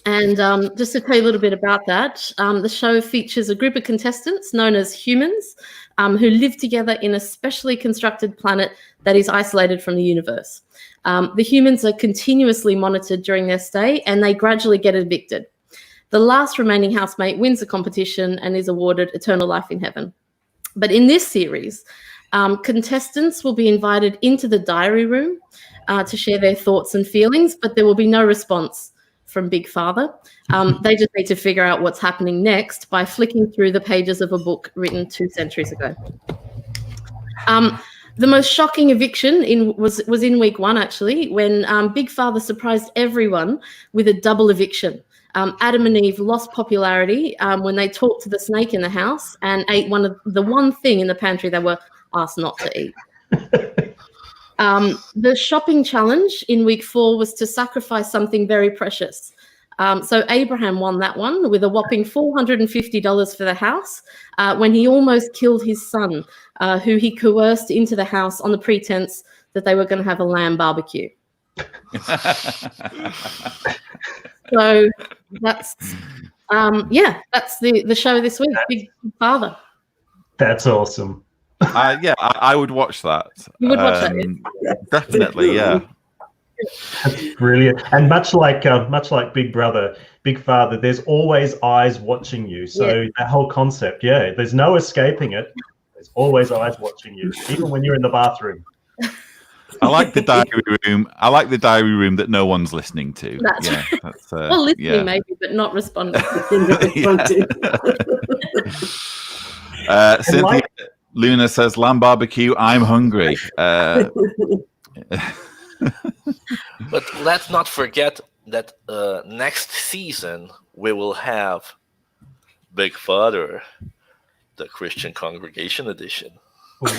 And just to tell you a little bit about that, the show features a group of contestants known as humans who live together in a specially constructed planet that is isolated from the universe. The humans are continuously monitored during their stay, and they gradually get evicted. The last remaining housemate wins the competition and is awarded eternal life in heaven. But in this series, contestants will be invited into the diary room to share their thoughts and feelings, but there will be no response from Big Father. They just need to figure out what's happening next by flicking through the pages of a book written 2 centuries ago. The most shocking eviction was in week 1, actually, when Big Father surprised everyone with a double eviction. Adam and Eve lost popularity when they talked to the snake in the house and ate the one thing in the pantry they were asked not to eat. The shopping challenge in week 4 was to sacrifice something very precious. So Abraham won that one with a whopping $450 for the house when he almost killed his son, who he coerced into the house on the pretense that they were going to have a lamb barbecue. So that's the show this week, Big Father. That's awesome. Yeah, I would watch that. You would watch that? Definitely, yeah. That's brilliant. And much like Big Brother, Big Father, there's always eyes watching you. So that whole concept, there's no escaping it. There's always eyes watching you, even when you're in the bathroom. I like the diary room. I like the diary room that no one's listening to. That's right. Well, listening maybe, but not responding. Cynthia Luna says, lamb barbecue, I'm hungry. But let's not forget that next season we will have Big Father, the Christian Congregation edition.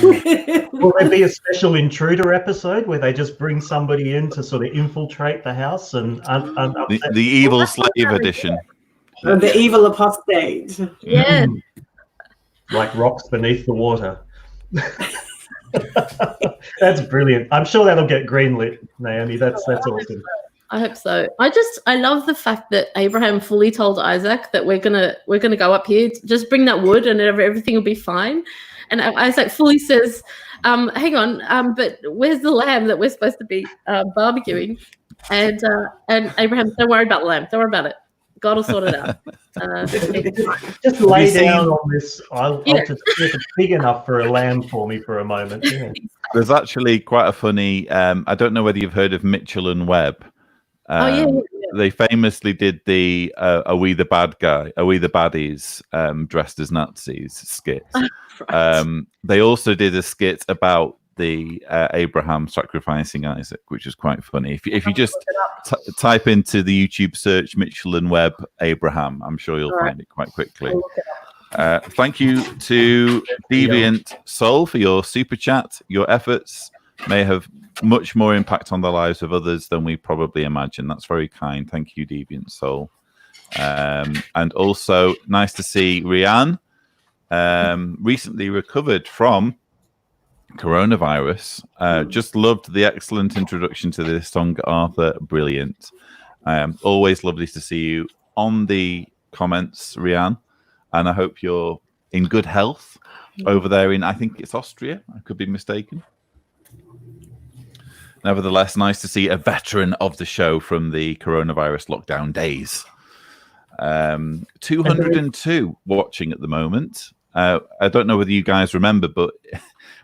Will there be a special intruder episode where they just bring somebody in to sort of infiltrate the house and upset the evil slave edition. The evil apostate. Yeah. like rocks beneath the water? That's brilliant. I'm sure that'll get greenlit, Naomi. That's awesome. I hope so. I love the fact that Abraham fully told Isaac that we're gonna go up here, just bring that wood and everything will be fine. And Isaac fully says, hang on, but where's the lamb that we're supposed to be barbecuing? And Abraham, don't worry about the lamb. Don't worry about it. God will sort it out. Just lay down on this. I'll just see if it's big enough for a lamb for me for a moment. Yeah. There's actually quite a funny, I don't know whether you've heard of Mitchell and Webb. They famously did the Are We the Bad Guy? Are We the Baddies? Dressed as Nazis skit. Right. They also did a skit about the Abraham sacrificing Isaac, which is quite funny. If you just type into the YouTube search Mitchell and Webb Abraham, I'm sure you'll find it quite quickly. Thank you to Deviant Soul for your super chat. Your efforts may have much more impact on the lives of others than we probably imagine. That's very kind. Thank you, Deviant Soul. And also nice to see Rianne, recently recovered from coronavirus. Just loved the excellent introduction to this song, Arthur. Brilliant. Always lovely to see you on the comments, Rianne. And I hope you're in good health over there in, I think it's Austria. I could be mistaken. Nevertheless, nice to see a veteran of the show from the coronavirus lockdown days. 202 watching at the moment. I don't know whether you guys remember, but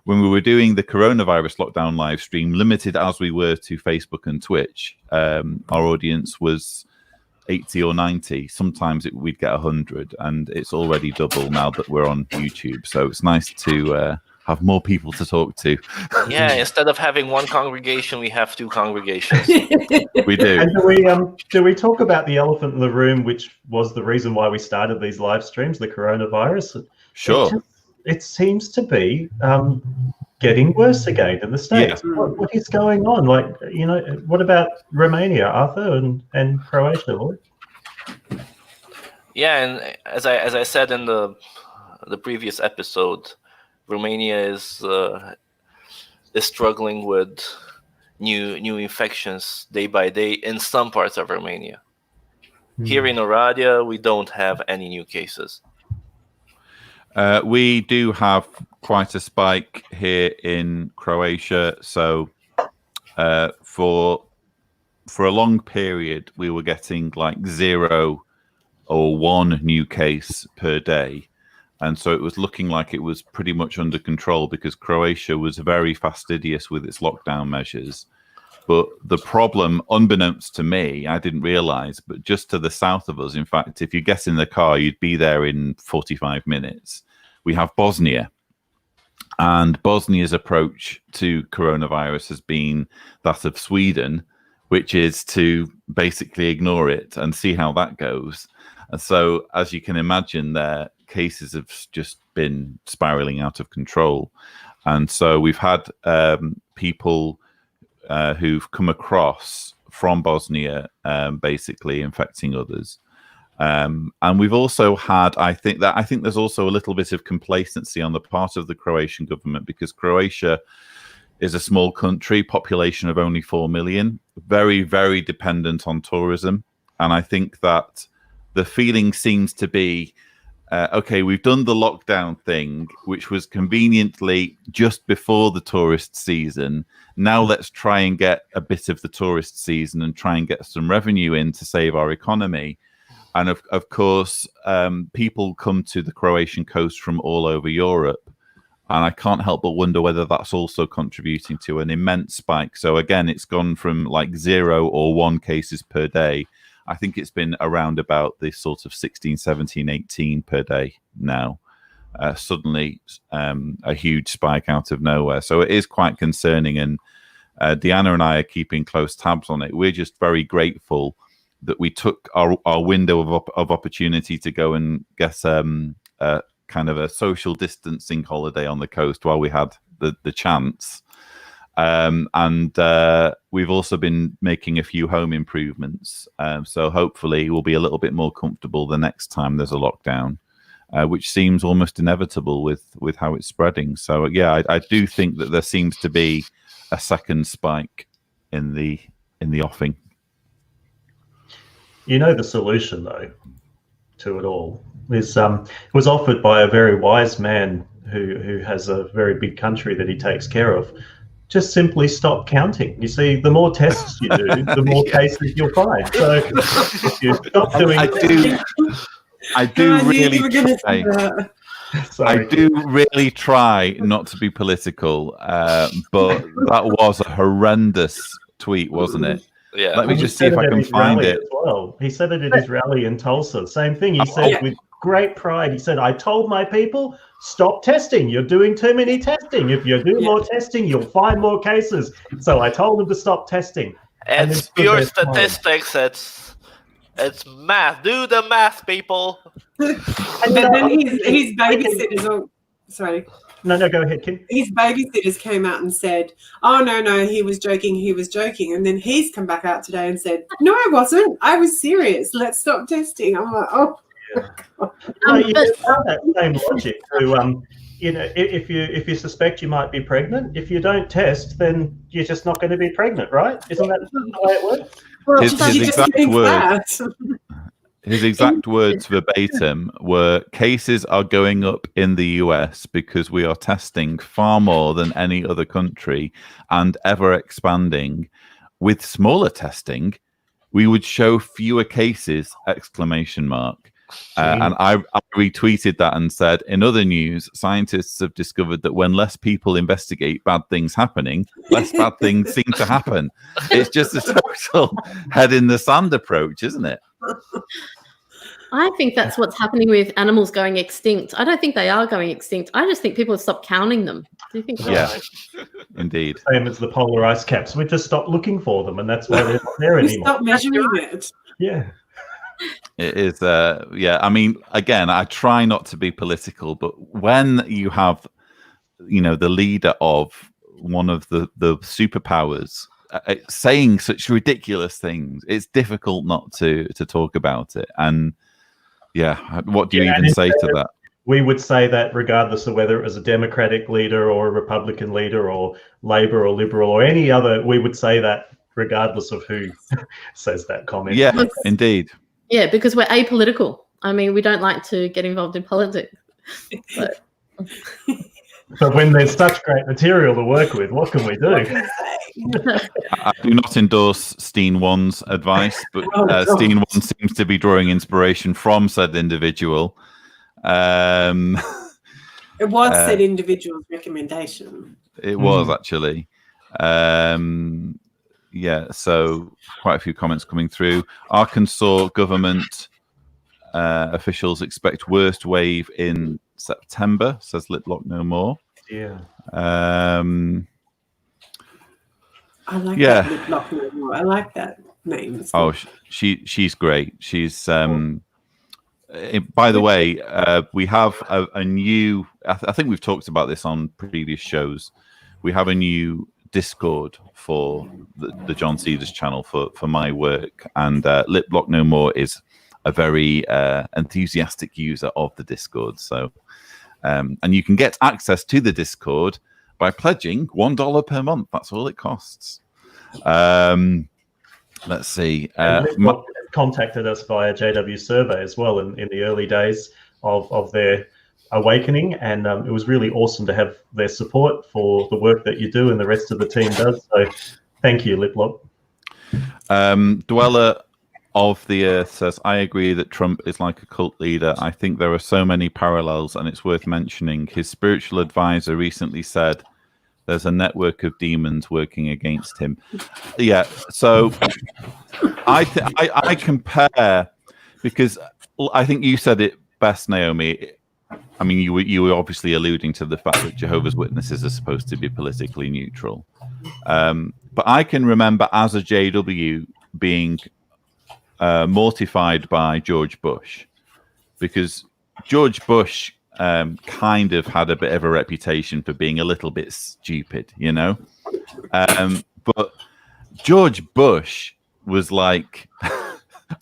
when we were doing the coronavirus lockdown live stream, limited as we were to Facebook and Twitch, our audience was 80 or 90. Sometimes we'd get 100, and it's already double now that we're on YouTube. So it's nice to have more people to talk to. Yeah, instead of having one congregation, we have two congregations. We do. And do we talk about the elephant in the room, which was the reason why we started these live streams, the coronavirus? Sure. It seems to be getting worse again in the States. Yeah. What is going on? Like, what about Romania, Arthur, and Croatia, Lloyd? Yeah, and as I said in the previous episode, Romania is struggling with new infections day by day in some parts of Romania. Here in Oradea, we don't have any new cases. We do have quite a spike here in Croatia. So for a long period, we were getting like 0 or 1 new case per day. And so it was looking like it was pretty much under control because Croatia was very fastidious with its lockdown measures. But the problem, unbeknownst to me, I didn't realize, but just to the south of us, in fact, if you get in the car, you'd be there in 45 minutes. We have Bosnia. And Bosnia's approach to coronavirus has been that of Sweden, which is to basically ignore it and see how that goes. And so, as you can imagine, their cases have just been spiraling out of control. And so we've had people who've come across from Bosnia basically infecting others. And we've also had, I think there's also a little bit of complacency on the part of the Croatian government because Croatia is a small country, population of only 4 million, very, very dependent on tourism. And I think that the feeling seems to be, okay, we've done the lockdown thing, which was conveniently just before the tourist season. Now let's try and get a bit of the tourist season and try and get some revenue in to save our economy. And of course, people come to the Croatian coast from all over Europe. And I can't help but wonder whether that's also contributing to an immense spike. So again, it's gone from like 0 or 1 cases per day. I think it's been around about this sort of 16, 17, 18 per day now. suddenly a huge spike out of nowhere. So it is quite concerning, and Deanna and I are keeping close tabs on it. We're just very grateful that we took our window of opportunity to go and get a kind of a social distancing holiday on the coast while we had the chance. And we've also been making a few home improvements. So hopefully we'll be a little bit more comfortable the next time there's a lockdown, which seems almost inevitable with how it's spreading. So yeah, I do think that there seems to be a second spike in the offing. You know, the solution though to it all is was offered by a very wise man who has a very big country that he takes care of. Just simply stop counting. You see, the more tests you do, the more cases you'll find. So if you stop doing I do really try not to be political, but that was a horrendous tweet, wasn't it? Yeah. Let me just see if I can find it. As well. He said it at his rally in Tulsa. Same thing. He said with great pride, he said, I told my people, stop testing. You're doing too many testing. If you do more testing, you'll find more cases. So I told them to stop testing. It's pure statistics. It's math. Do the math, people. And then his babysitters all... Sorry. No, go ahead, Kim. His babysitters came out and said, oh, no, he was joking. And then he's come back out today and said, no, I wasn't. I was serious. Let's stop testing. I'm like, oh. Yeah. You apply that same logic to, if you suspect you might be pregnant, if you don't test, then you're just not going to be pregnant, right? Isn't that the way it works? Well, his exact words verbatim were, cases are going up in the US because we are testing far more than any other country and ever expanding. With smaller testing, we would show fewer cases, ! And I retweeted that and said, in other news, scientists have discovered that when less people investigate bad things happening, less bad things seem to happen. It's just a total head in the sand approach, isn't it? I think that's what's happening with animals going extinct. I don't think they are going extinct. I just think people have stopped counting them. Do you think so? Yeah, indeed. Same as the polar ice caps. We just stopped looking for them, and that's why they're not there anymore. Stop measuring it. Yeah. It is, I mean, again, I try not to be political, but when you have, the leader of one of the superpowers saying such ridiculous things, it's difficult not to talk about it. And what do you even say to that? We would say that regardless of whether it was a Democratic leader or a Republican leader or Labor or Liberal or any other, we would say that regardless of who says that comment. Yeah, indeed. Yeah, because we're apolitical. I mean, we don't like to get involved in politics. But when there's such great material to work with, what can we do? I do not endorse Steen One's advice, but Steen One seems to be drawing inspiration from said individual. It was said individual's recommendation. It was actually. So quite a few comments coming through. Arkansas government officials expect worst wave in September, says Liplock No More. Yeah. I like that Liplock No More. I like that name. Oh, she's great. She's by the way, we have a new, I think we've talked about this on previous shows. We have a new Discord for the John Cedars channel for my work, and Liplock No More is a very enthusiastic user of the Discord. So, and you can get access to the Discord by pledging $1 per month. That's all it costs. Let's see. Liplock contacted us via JWsurvey as well in the early days of their awakening, and it was really awesome to have their support for the work that you do and the rest of the team does. So thank you, Liplock. Dweller of the Earth says, I agree that Trump is like a cult leader. I think there are so many parallels, and it's worth mentioning. His spiritual advisor recently said there's a network of demons working against him. Yeah, so I compare, because I think you said it best, Naomi. I mean, you were obviously alluding to the fact that Jehovah's Witnesses are supposed to be politically neutral. But I can remember as a JW being mortified by George Bush, because George Bush kind of had a bit of a reputation for being a little bit stupid, you know? But George Bush was like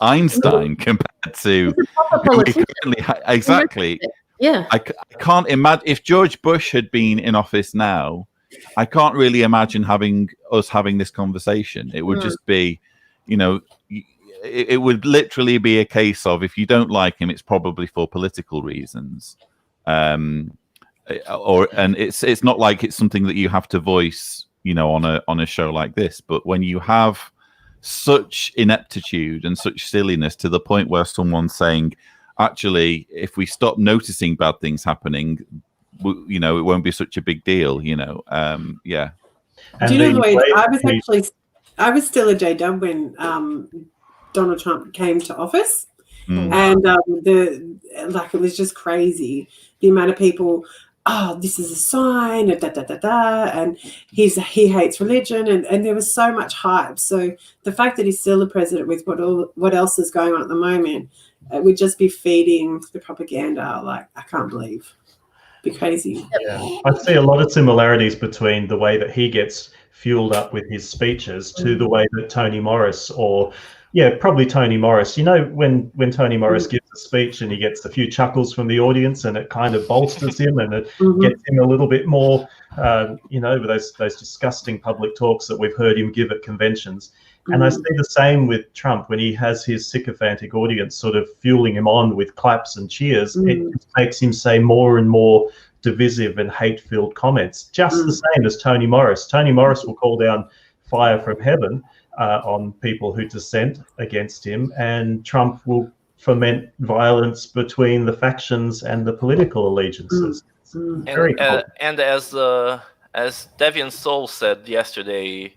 Einstein compared to exactly. Yeah, I can't imagine if George Bush had been in office now. I can't really imagine us having this conversation. It would just be, you know, it would literally be a case of, if you don't like him, it's probably for political reasons, and it's not like it's something that you have to voice, you know, on a show like this. But when you have such ineptitude and such silliness to the point where someone's saying, actually, if we stop noticing bad things happening, you know, it won't be such a big deal, you know. Yeah. Do you know, Lloyd, I was still a JW when Donald Trump came to office, and it was just crazy, the amount of people, oh, this is a sign, and he hates religion, and there was so much hype. So the fact that he's still the president with what else is going on at the moment, it would just be feeding the propaganda. Like, I can't believe. Be crazy. Yeah, I see a lot of similarities between the way that he gets fueled up with his speeches to the way that Tony Morris, or probably Tony Morris, you know, when Tony Morris gives a speech and he gets a few chuckles from the audience, and it kind of bolsters him, and it gets him a little bit more, you know, with those disgusting public talks that we've heard him give at conventions. And I see the same with Trump when he has his sycophantic audience sort of fueling him on with claps and cheers. It just makes him say more and more divisive and hate-filled comments, just the same as Tony Morris. Tony Morris will call down fire from heaven on people who dissent against him, and Trump will foment violence between the factions and the political allegiances. And as Deviant Soul said yesterday,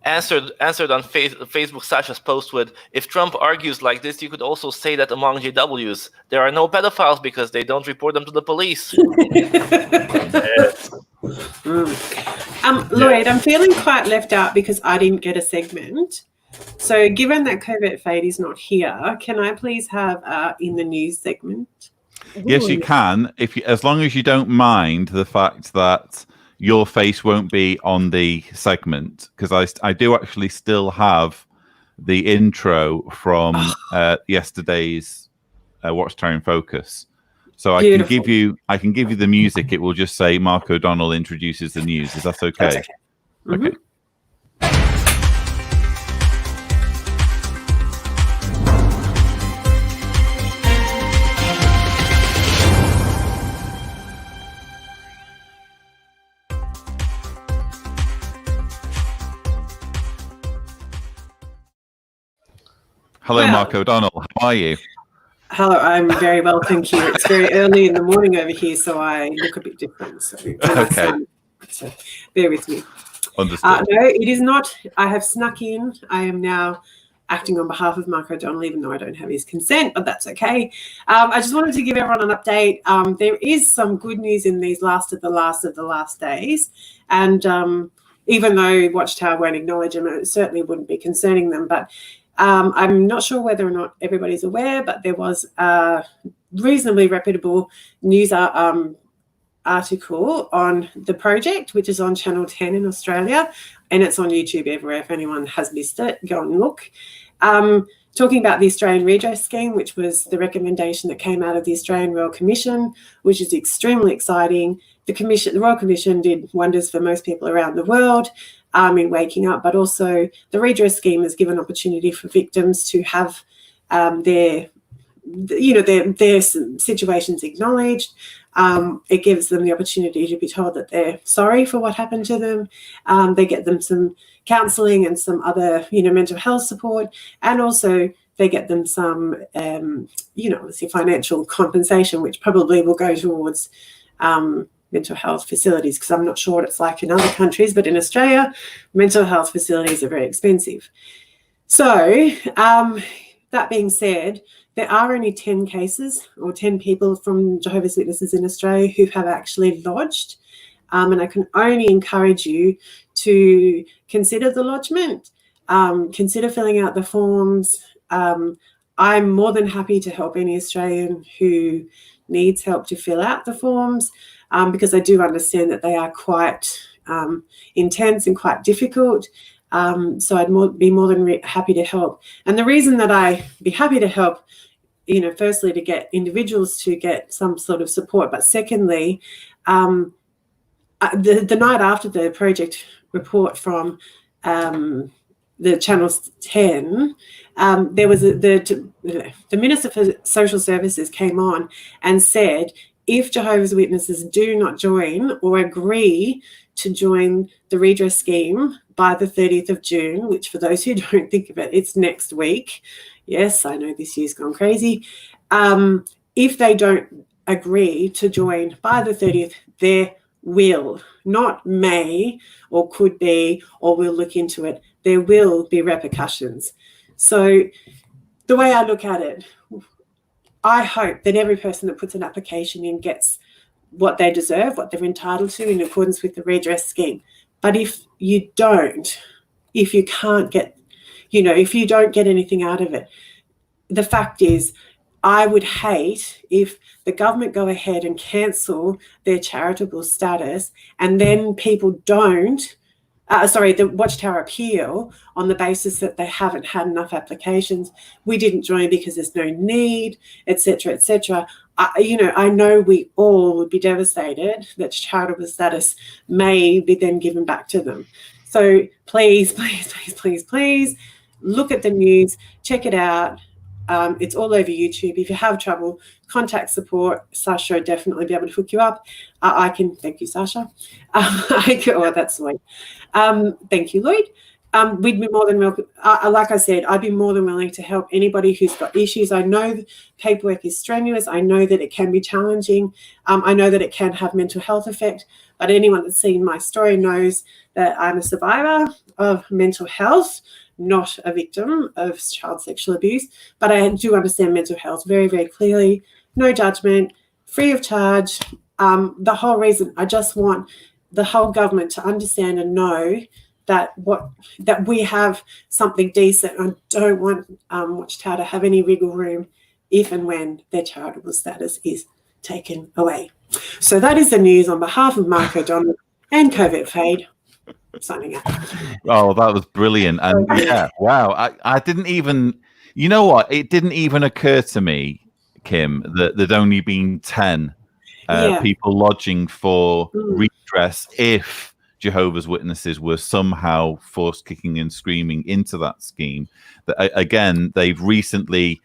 answered on Facebook Sasha's post with, if Trump argues like this, you could also say that among JWs there are no pedophiles because they don't report them to the police. Lloyd, I'm feeling quite left out because I didn't get a segment. So given that Covert Fate is not here, can I please have in the news segment? Yes, you can, as long as you don't mind the fact that your face won't be on the segment, because I do actually still have the intro from yesterday's Watchtower in Focus. So I can give you the music. It will just say Mark O'Donnell introduces the news. Is that okay? That's okay. Okay. Hello, Mark O'Donnell. How are you? Hello, I'm very well, thank you. It's very early in the morning over here, so I look a bit different. So, so bear with me. Understood. No, it is not. I have snuck in. I am now acting on behalf of Mark O'Donnell, even though I don't have his consent, but that's okay. I just wanted to give everyone an update. There is some good news in these last of the last days. And even though Watchtower won't acknowledge them, it certainly wouldn't be concerning them. But I'm not sure whether or not everybody's aware, but there was a reasonably reputable news article on the project, which is on Channel 10 in Australia, and it's on YouTube everywhere. If anyone has missed it, go and look. Talking about the Australian Redress scheme, which was the recommendation that came out of the Australian Royal Commission, which is extremely exciting. The Royal Commission did wonders for most people around the world in waking up, but also the redress scheme has given opportunity for victims to have their situations acknowledged. It gives them the opportunity to be told that they're sorry for what happened to them. They get them some counselling and some other, mental health support, and also they get them some, obviously financial compensation, which probably will go towards mental health facilities, because I'm not sure what it's like in other countries, but in Australia, mental health facilities are very expensive. So that being said, there are only 10 cases or 10 people from Jehovah's Witnesses in Australia who have actually lodged. And I can only encourage you to consider the lodgement, consider filling out the forms. I'm more than happy to help any Australian who needs help to fill out the forms, because I do understand that they are quite intense and quite difficult. So I'd be more than happy to help. And the reason that I'd be happy to help, firstly, to get individuals to get some sort of support, but secondly, the night after the project report from the Channel 10, there was the Minister for Social Services came on and said, if Jehovah's Witnesses do not join or agree to join the redress scheme by the 30th of June, which for those who don't think of it, it's next week. Yes, I know this year's gone crazy. If they don't agree to join by the 30th, there will, not may or could be, or we'll look into it, there will be repercussions. So the way I look at it, I hope that every person that puts an application in gets what they deserve, what they're entitled to in accordance with the redress scheme. But if you don't, if you can't get, if you don't get anything out of it, the fact is, I would hate if the government go ahead and cancel their charitable status and then people don't, the Watchtower appeal on the basis that they haven't had enough applications. We didn't join because there's no need, etc., etc. I know we all would be devastated that charitable status may be then given back to them. So please, please, please, please, please look at the news, check it out. It's all over YouTube. If you have trouble, contact support. Sasha will definitely be able to hook you up. I can, thank you, Sasha. That's Lloyd. Thank you, Lloyd. We'd be more than welcome. Like I said, I'd be more than willing to help anybody who's got issues. I know the paperwork is strenuous. I know that it can be challenging. I know that it can have mental health effect. But anyone that's seen my story knows that I'm a survivor of mental health, not a victim of child sexual abuse, but I do understand mental health very, very clearly. No judgment, free of charge. The whole reason, I just want the whole government to understand and know that we have something decent. I don't want Watchtower to have any wiggle room if and when their charitable status is taken away. So that is the news on behalf of Mark O'Donnell and Covert Fade. Signing out. Oh, that was brilliant. And yeah, wow. I didn't even, you know what? It didn't even occur to me, Kim, that there'd only been 10 people lodging for redress if Jehovah's Witnesses were somehow forced kicking and screaming into that scheme. That again, they've recently,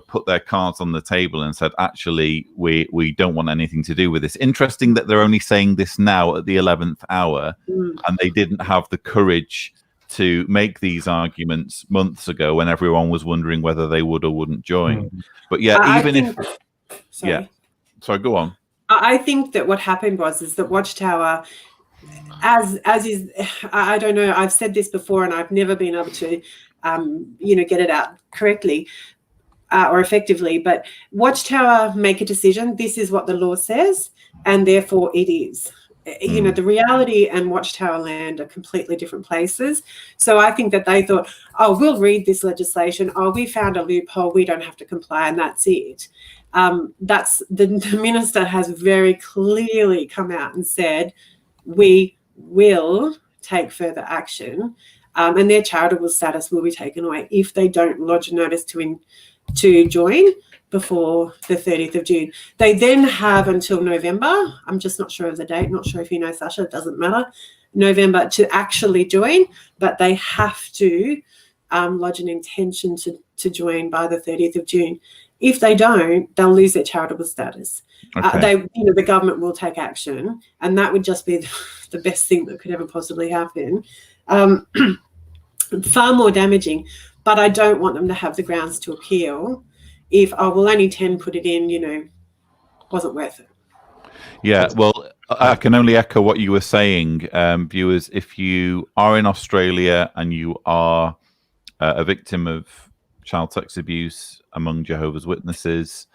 put their cards on the table and said, actually, we don't want anything to do with this. Interesting that they're only saying this now at the 11th hour, and they didn't have the courage to make these arguments months ago when everyone was wondering whether they would or wouldn't join. But yeah, sorry, go on. I think that what happened is that Watchtower, as is, I don't know, I've said this before and I've never been able to, get it out correctly. Or effectively, but Watchtower make a decision. This is what the law says, and therefore it is. The reality and Watchtower land are completely different places. So I think that they thought, oh, we'll read this legislation. Oh, we found a loophole. We don't have to comply, and that's it. That's the minister has very clearly come out and said, we will take further action, and their charitable status will be taken away if they don't lodge a notice to join before the 30th of June. They then have until November. I'm just not sure of the date. Not sure if you know, Sasha. It doesn't matter. November to actually join, but they have to lodge an intention to join by the 30th of June. If they don't, they'll lose their charitable status. Okay. The government will take action, and that would just be the best thing that could ever possibly happen. Far more damaging. But I don't want them to have the grounds to appeal if, only 10 put it in, wasn't worth it. Yeah, well, I can only echo what you were saying, viewers. If you are in Australia and you are a victim of child sex abuse among Jehovah's Witnesses.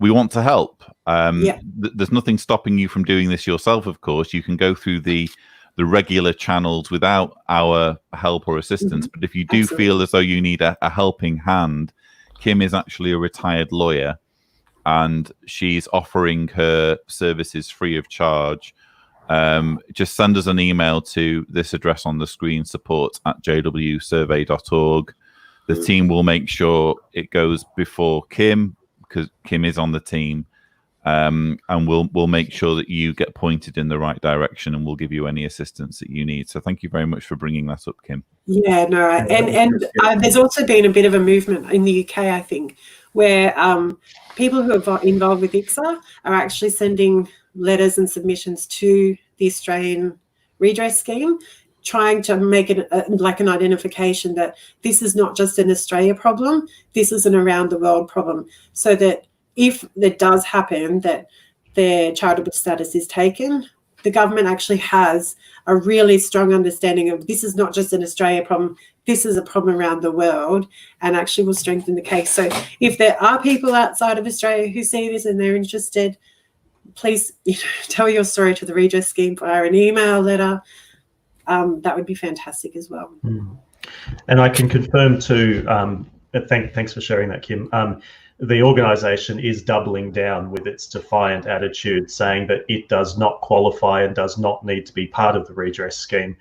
We want to help. There's nothing stopping you from doing this yourself, of course. You can go through the regular channels without our help or assistance. But if you do feel as though you need a helping hand, Kim is actually a retired lawyer, and she's offering her services free of charge. Just send us an email to this address on the screen, support@JWsurvey.org. The team will make sure it goes before Kim, because Kim is on the team, and we'll make sure that you get pointed in the right direction, and we'll give you any assistance that you need. So thank you very much for bringing that up, Kim. Yeah, no, and there's also been a bit of a movement in the UK, I think, where people who are involved with ICSA are actually sending letters and submissions to the Australian redress scheme, trying to make it like an identification that this is not just an Australia problem, this is an around the world problem, so that if it does happen that their charitable status is taken, the government actually has a really strong understanding of this is not just an Australia problem, this is a problem around the world, and actually will strengthen the case. So if there are people outside of Australia who see this and they're interested, please tell your story to the redress scheme via an email, letter. That would be fantastic as well. And I can confirm too, thanks for sharing that, Kim. The organisation is doubling down with its defiant attitude, saying that it does not qualify and does not need to be part of the redress scheme.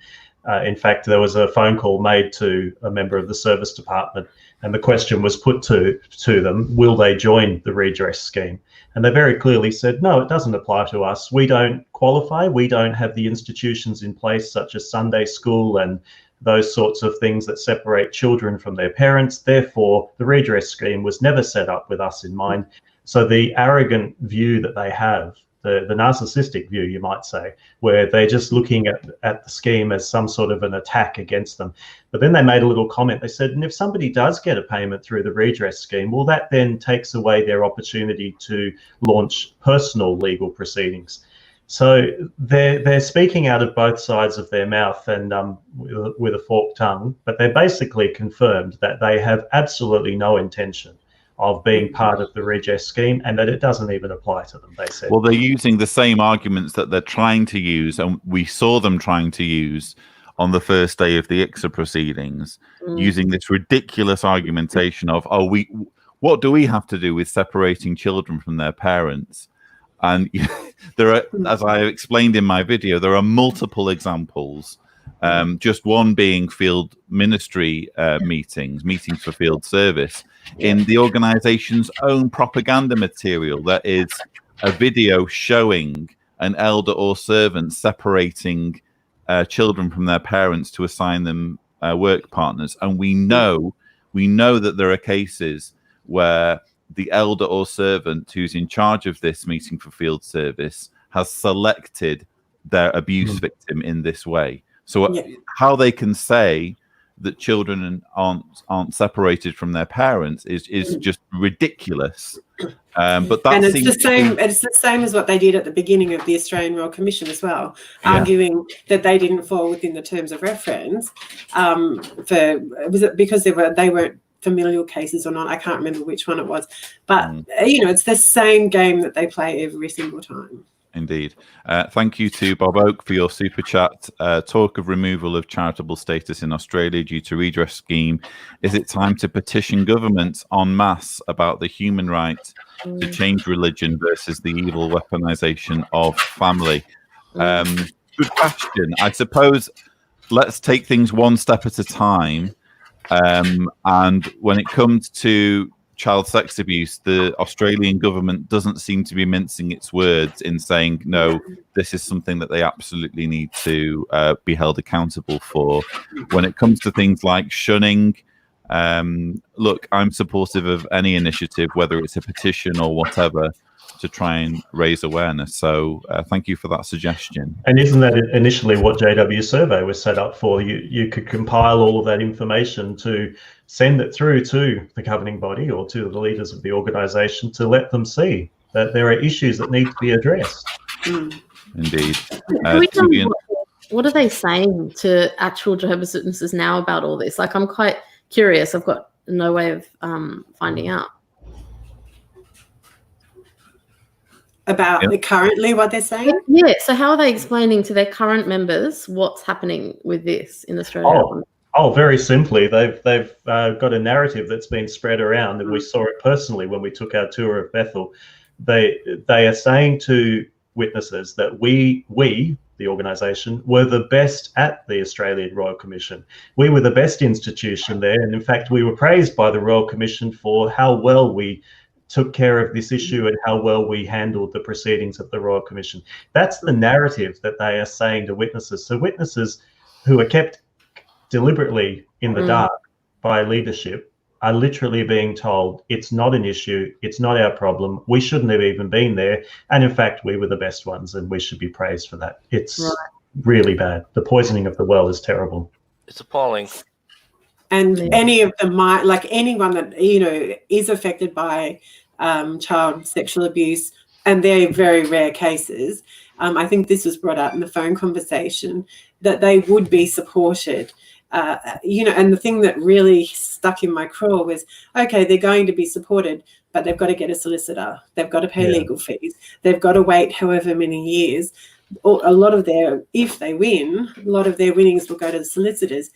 In fact, there was a phone call made to a member of the service department, and the question was put to them, will they join the redress scheme? And they very clearly said, no, it doesn't apply to us. We don't qualify. We don't have the institutions in place, such as Sunday school and those sorts of things that separate children from their parents. Therefore, the redress scheme was never set up with us in mind. So the arrogant view that they have, the narcissistic view, you might say, where they're just looking at the scheme as some sort of an attack against them. But then they made a little comment. They said, and if somebody does get a payment through the redress scheme, well, that then takes away their opportunity to launch personal legal proceedings. So they're speaking out of both sides of their mouth and with a forked tongue, but they basically confirmed that they have absolutely no intention of being part of the redress scheme, and that it doesn't even apply to them, they said. Well, they're using the same arguments that they're trying to use, and we saw them trying to use on the first day of the ICSA proceedings, using this ridiculous argumentation of, what do we have to do with separating children from their parents? And there are, as I explained in my video, there are multiple examples. Just one being field ministry meetings for field service. In the organization's own propaganda material, there is a video showing an elder or servant separating children from their parents to assign them work partners. And we know that there are cases where the elder or servant who's in charge of this meeting for field service has selected their abuse victim in this way. So how they can say that children aren't separated from their parents is just ridiculous. But that it's the same as what they did at the beginning of the Australian Royal Commission as well, arguing that they didn't fall within the terms of reference because they weren't familial cases or not. I can't remember which one it was, but it's the same game that they play every single time. Indeed. Thank you to Bob Oak for your super chat. Talk of removal of charitable status in Australia due to redress scheme. Is it time to petition governments en masse about the human right to change religion versus the evil weaponization of family? Good question. I suppose let's take things one step at a time. And when it comes to child sex abuse, the Australian government doesn't seem to be mincing its words in saying, no, this is something that they absolutely need to be held accountable for. When it comes to things like shunning, look, I'm supportive of any initiative, whether it's a petition or whatever, to try and raise awareness. So thank you for that suggestion. And isn't that initially what JWsurvey was set up for? You could compile all of that information to send it through to the governing body or to the leaders of the organisation to let them see that there are issues that need to be addressed. Indeed. What are they saying to actual Jehovah's Witnesses now about all this? Like, I'm quite curious. I've got no way of finding out. About currently what they're saying? Yeah, so how are they explaining to their current members what's happening with this in Australia? Oh, very simply, they've got a narrative that's been spread around, and we saw it personally when we took our tour of Bethel. They are saying to witnesses that we, the organisation, were the best at the Australian Royal Commission. We were the best institution there, and in fact, we were praised by the Royal Commission for how well we took care of this issue and how well we handled the proceedings of the Royal Commission. That's the narrative that they are saying to witnesses. So witnesses who are kept deliberately in the dark by leadership are literally being told it's not an issue, it's not our problem, we shouldn't have even been there, and in fact we were the best ones and we should be praised for that. It's really bad. The poisoning of the well is terrible. It's appalling. And any of them might, like anyone that, you know, is affected by child sexual abuse, and they're very rare cases, I think this was brought up in the phone conversation, that they would be supported. You know, and the thing that really stuck in my craw was, okay, they're going to be supported, but they've got to get a solicitor. They've got to pay legal fees. They've got to wait however many years. A lot of their, if they win, a lot of their winnings will go to the solicitors.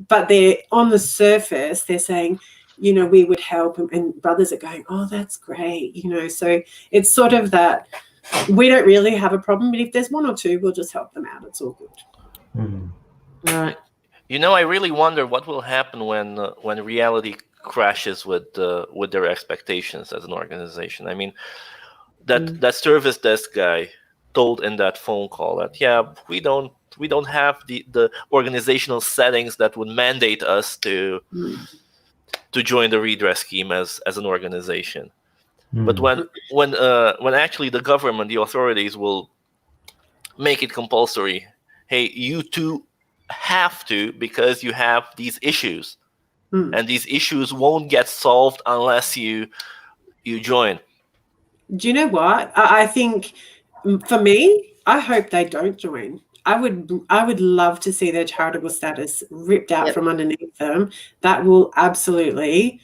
But they're on the surface, they're saying, you know, we would help, and brothers are going, oh, that's great, you know. So it's sort of that we don't really have a problem, but if there's one or two, we'll just help them out. It's all good. All right. You know, I really wonder what will happen when reality crashes with their expectations as an organization. I mean, that service desk guy told in that phone call that we don't have the organizational settings that would mandate us to join the redress scheme as an organization. But when actually the government, the authorities will make it compulsory, hey, you two have to, because you have these issues, and these issues won't get solved unless you join. Do you know what? I think for me, I hope they don't join. I would love to see their charitable status ripped out from underneath them. That will absolutely,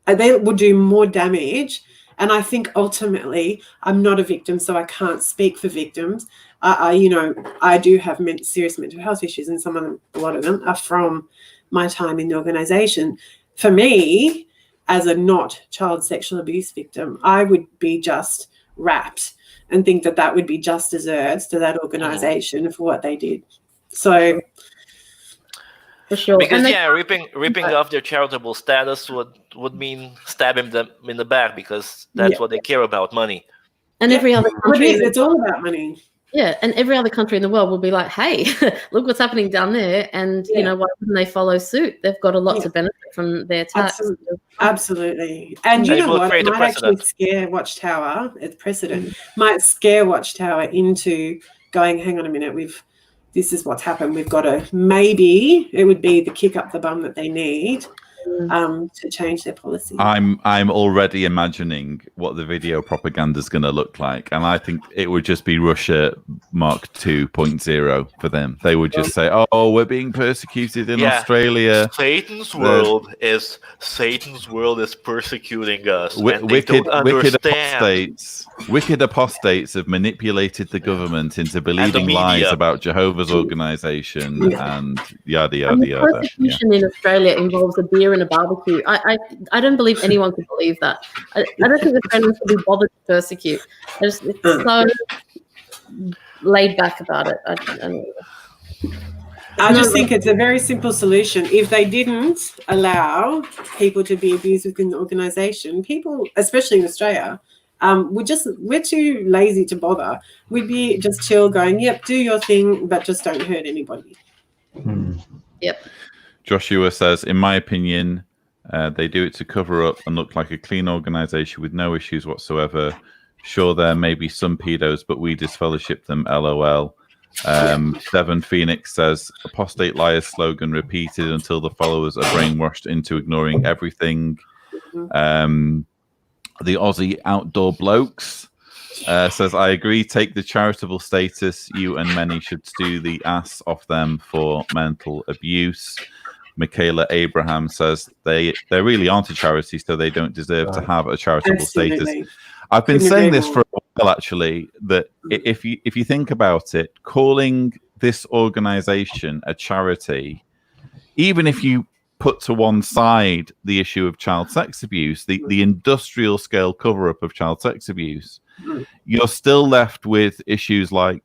they will do more damage. And I think ultimately, I'm not a victim, so I can't speak for victims. You know, I do have serious mental health issues, and a lot of them are from my time in the organisation. For me, as a not child sexual abuse victim, I would be just wrapped and think that would be just deserved to that organisation for what they did. So, for sure, because ripping off their charitable status would mean stabbing them in the back, because that's what they care about, money. And every other country, it's all about money. Yeah, and every other country in the world will be like, hey, look what's happening down there, and you know, why wouldn't they follow suit? They've got a lot to benefit from their tax. Absolutely. And you know what? It might actually scare Watchtower, it's precedent, might scare Watchtower into going, hang on a minute, this is what's happened. We've got to, maybe it would be the kick up the bum that they need to change their policy. I'm already imagining what the video propaganda is going to look like, and I think it would just be Russia Mark 2.0 for them. They would just say, "Oh, we're being persecuted in Australia. Satan's world is persecuting us. And they don't understand. Wicked apostates have manipulated the government into believing lies about Jehovah's organization and yada yada yada." Persecution in Australia involves a beer and a barbecue. I don't believe anyone could believe that. I don't think Australians would be bothered to persecute. It's so laid back about it. I just think it's a very simple solution. If they didn't allow people to be abused within the organisation, people, especially in Australia, we're too lazy to bother. We'd be just chill, going, yep, do your thing, but just don't hurt anybody. Yep. Joshua says, in my opinion, they do it to cover up and look like a clean organisation with no issues whatsoever. Sure, there may be some pedos, but we disfellowship them, LOL. Devon Phoenix says, apostate liars slogan repeated until the followers are brainwashed into ignoring everything. The Aussie Outdoor Blokes says, I agree, take the charitable status. You and many should sue the ass off them for mental abuse. Michaela Abraham says they really aren't a charity, so they don't deserve to have a charitable status. I've been saying this for a while, actually, that if you think about it, calling this organization a charity, even if you put to one side the issue of child sex abuse, the industrial scale cover-up of child sex abuse, you're still left with issues like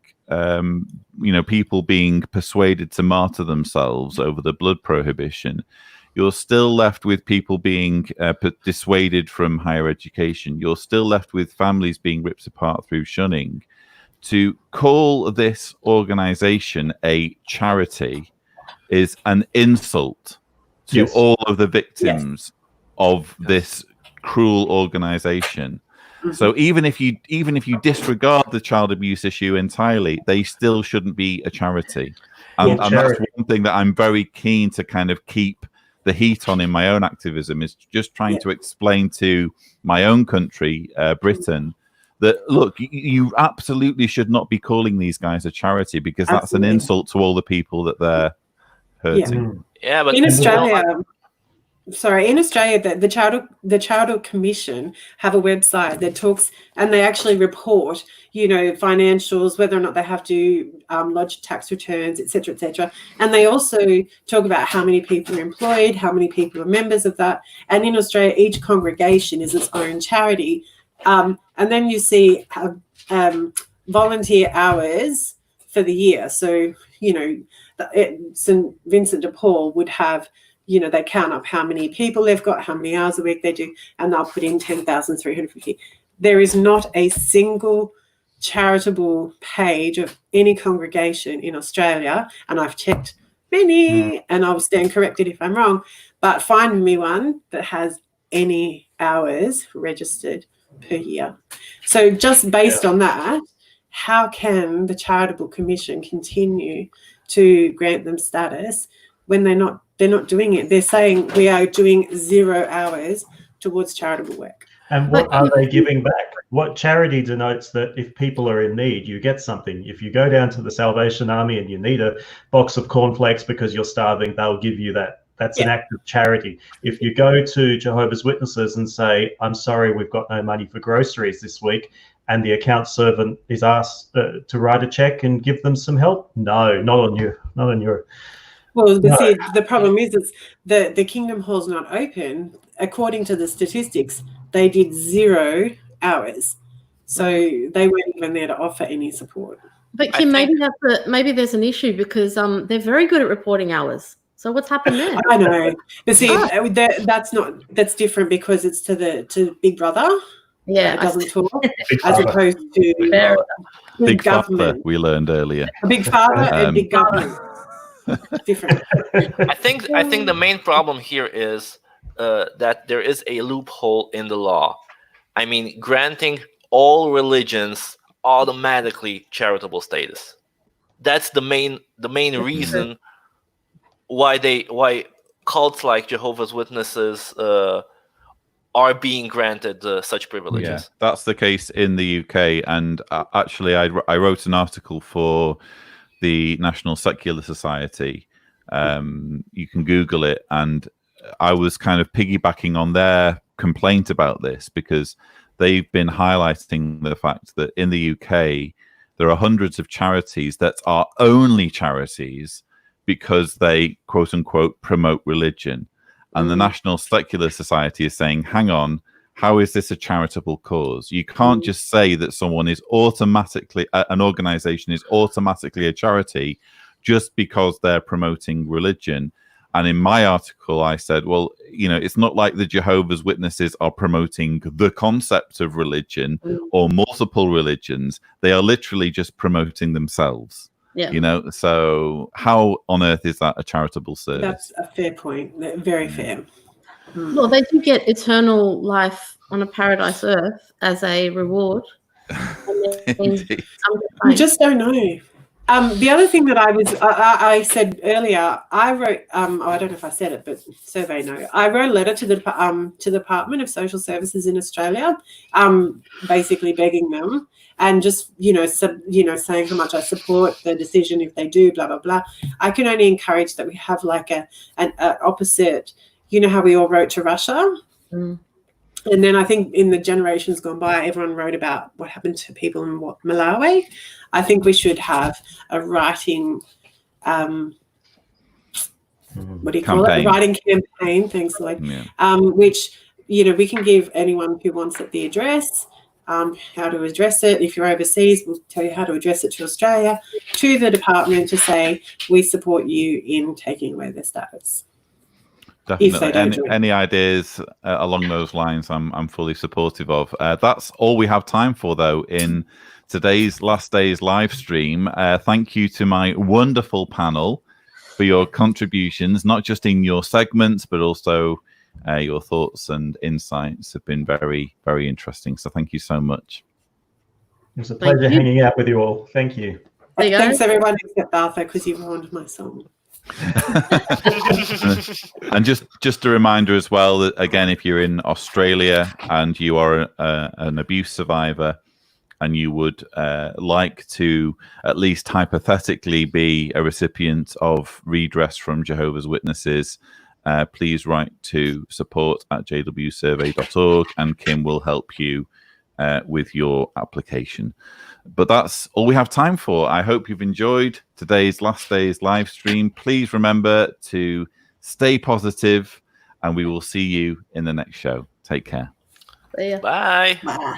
people being persuaded to martyr themselves over the blood prohibition. You're still left with people being dissuaded from higher education. You're still left with families being ripped apart through shunning. To call this organization a charity is an insult to all of the victims of this cruel organization. So even if you disregard the child abuse issue entirely, they still shouldn't be a charity. And that's one thing that I'm very keen to kind of keep the heat on in my own activism, is just trying to explain to my own country, Britain, that look, you absolutely should not be calling these guys a charity, because that's an insult to all the people that they're hurting. Yeah, but in Australia, the Child Commission have a website that talks, and they actually report, financials, whether or not they have to lodge tax returns, etc., etc. And they also talk about how many people are employed, how many people are members of that. And in Australia, each congregation is its own charity. And then you see volunteer hours for the year. So, St. Vincent de Paul would have, they count up how many people they've got, how many hours a week they do, and they'll put in 10,350. There is not a single charitable page of any congregation in Australia, and I've checked many, and I'll stand corrected if I'm wrong, but find me one that has any hours registered per year. So just based on that, how can the Charitable Commission continue to grant them status when they're not doing it? They're saying we are doing 0 hours towards charitable work. And what are they giving back? What charity denotes that if people are in need, you get something? If you go down to the Salvation Army and you need a box of cornflakes because you're starving, they'll give you that. That's an act of charity. If you go to Jehovah's Witnesses and say, I'm sorry, we've got no money for groceries this week, and the account servant is asked to write a check and give them some help, no, not on you. Well, see, the problem is the Kingdom Hall's not open. According to the statistics, they did 0 hours. So they weren't even there to offer any support. But Kim, maybe there's an issue because they're very good at reporting hours. So what's happened there? I know. But see, that's different because it's to Big Brother. Yeah, it doesn't talk, as opposed to Big government. Father, we learned earlier. A Big Father and Big Government. Different. I think the main problem here is that there is a loophole in the law. I mean, granting all religions automatically charitable status. That's the main reason why cults like Jehovah's Witnesses are being granted such privileges. Yeah, that's the case in the UK. And actually, I wrote an article for the National Secular Society. You can Google it, and I was kind of piggybacking on their complaint about this because they've been highlighting the fact that in the UK there are hundreds of charities that are only charities because they quote unquote promote religion, and the National Secular Society is saying, hang on, how is this a charitable cause? You can't just say that someone is automatically, an organization is automatically a charity just because they're promoting religion. And in my article, I said, well, it's not like the Jehovah's Witnesses are promoting the concept of religion or multiple religions. They are literally just promoting themselves. Yeah. So how on earth is that a charitable service? That's a fair point. Very fair. Well, they do get eternal life on a paradise earth as a reward. We just don't know. The other thing that I said earlier, I wrote, I don't know if I said it, but survey no. I wrote a letter to the Department of Social Services in Australia, basically begging them. and just saying how much I support the decision if they do blah blah blah. I can only encourage that we have like an opposite. You know how we all wrote to Russia. And then I think in the generations gone by, everyone wrote about what happened to people in Malawi. I think we should have a writing, what do you call it? A writing campaign. Thanks, Lloyd. Which we can give anyone who wants it the address, how to address it. If you're overseas, we'll tell you how to address it to Australia, to the department to say we support you in taking away their status. Definitely. Any ideas along those lines, I'm fully supportive of. That's all we have time for, though, in today's Last Days live stream. Thank you to my wonderful panel for your contributions, not just in your segments, but also your thoughts and insights have been very, very interesting. So thank you so much. It was a pleasure hanging out with you all. Thank you. Thanks, everyone, except Arthur, because you ruined my song. And just a reminder as well that, again, if you're in Australia and you are an abuse survivor and you would like to at least hypothetically be a recipient of redress from Jehovah's Witnesses, please write to support@jwsurvey.org and Kim will help you with your application. But that's all we have time for. I hope you've enjoyed today's Last Days live stream. Please remember to stay positive, and we will see you in the next show. Take care. See ya. Bye. Bye.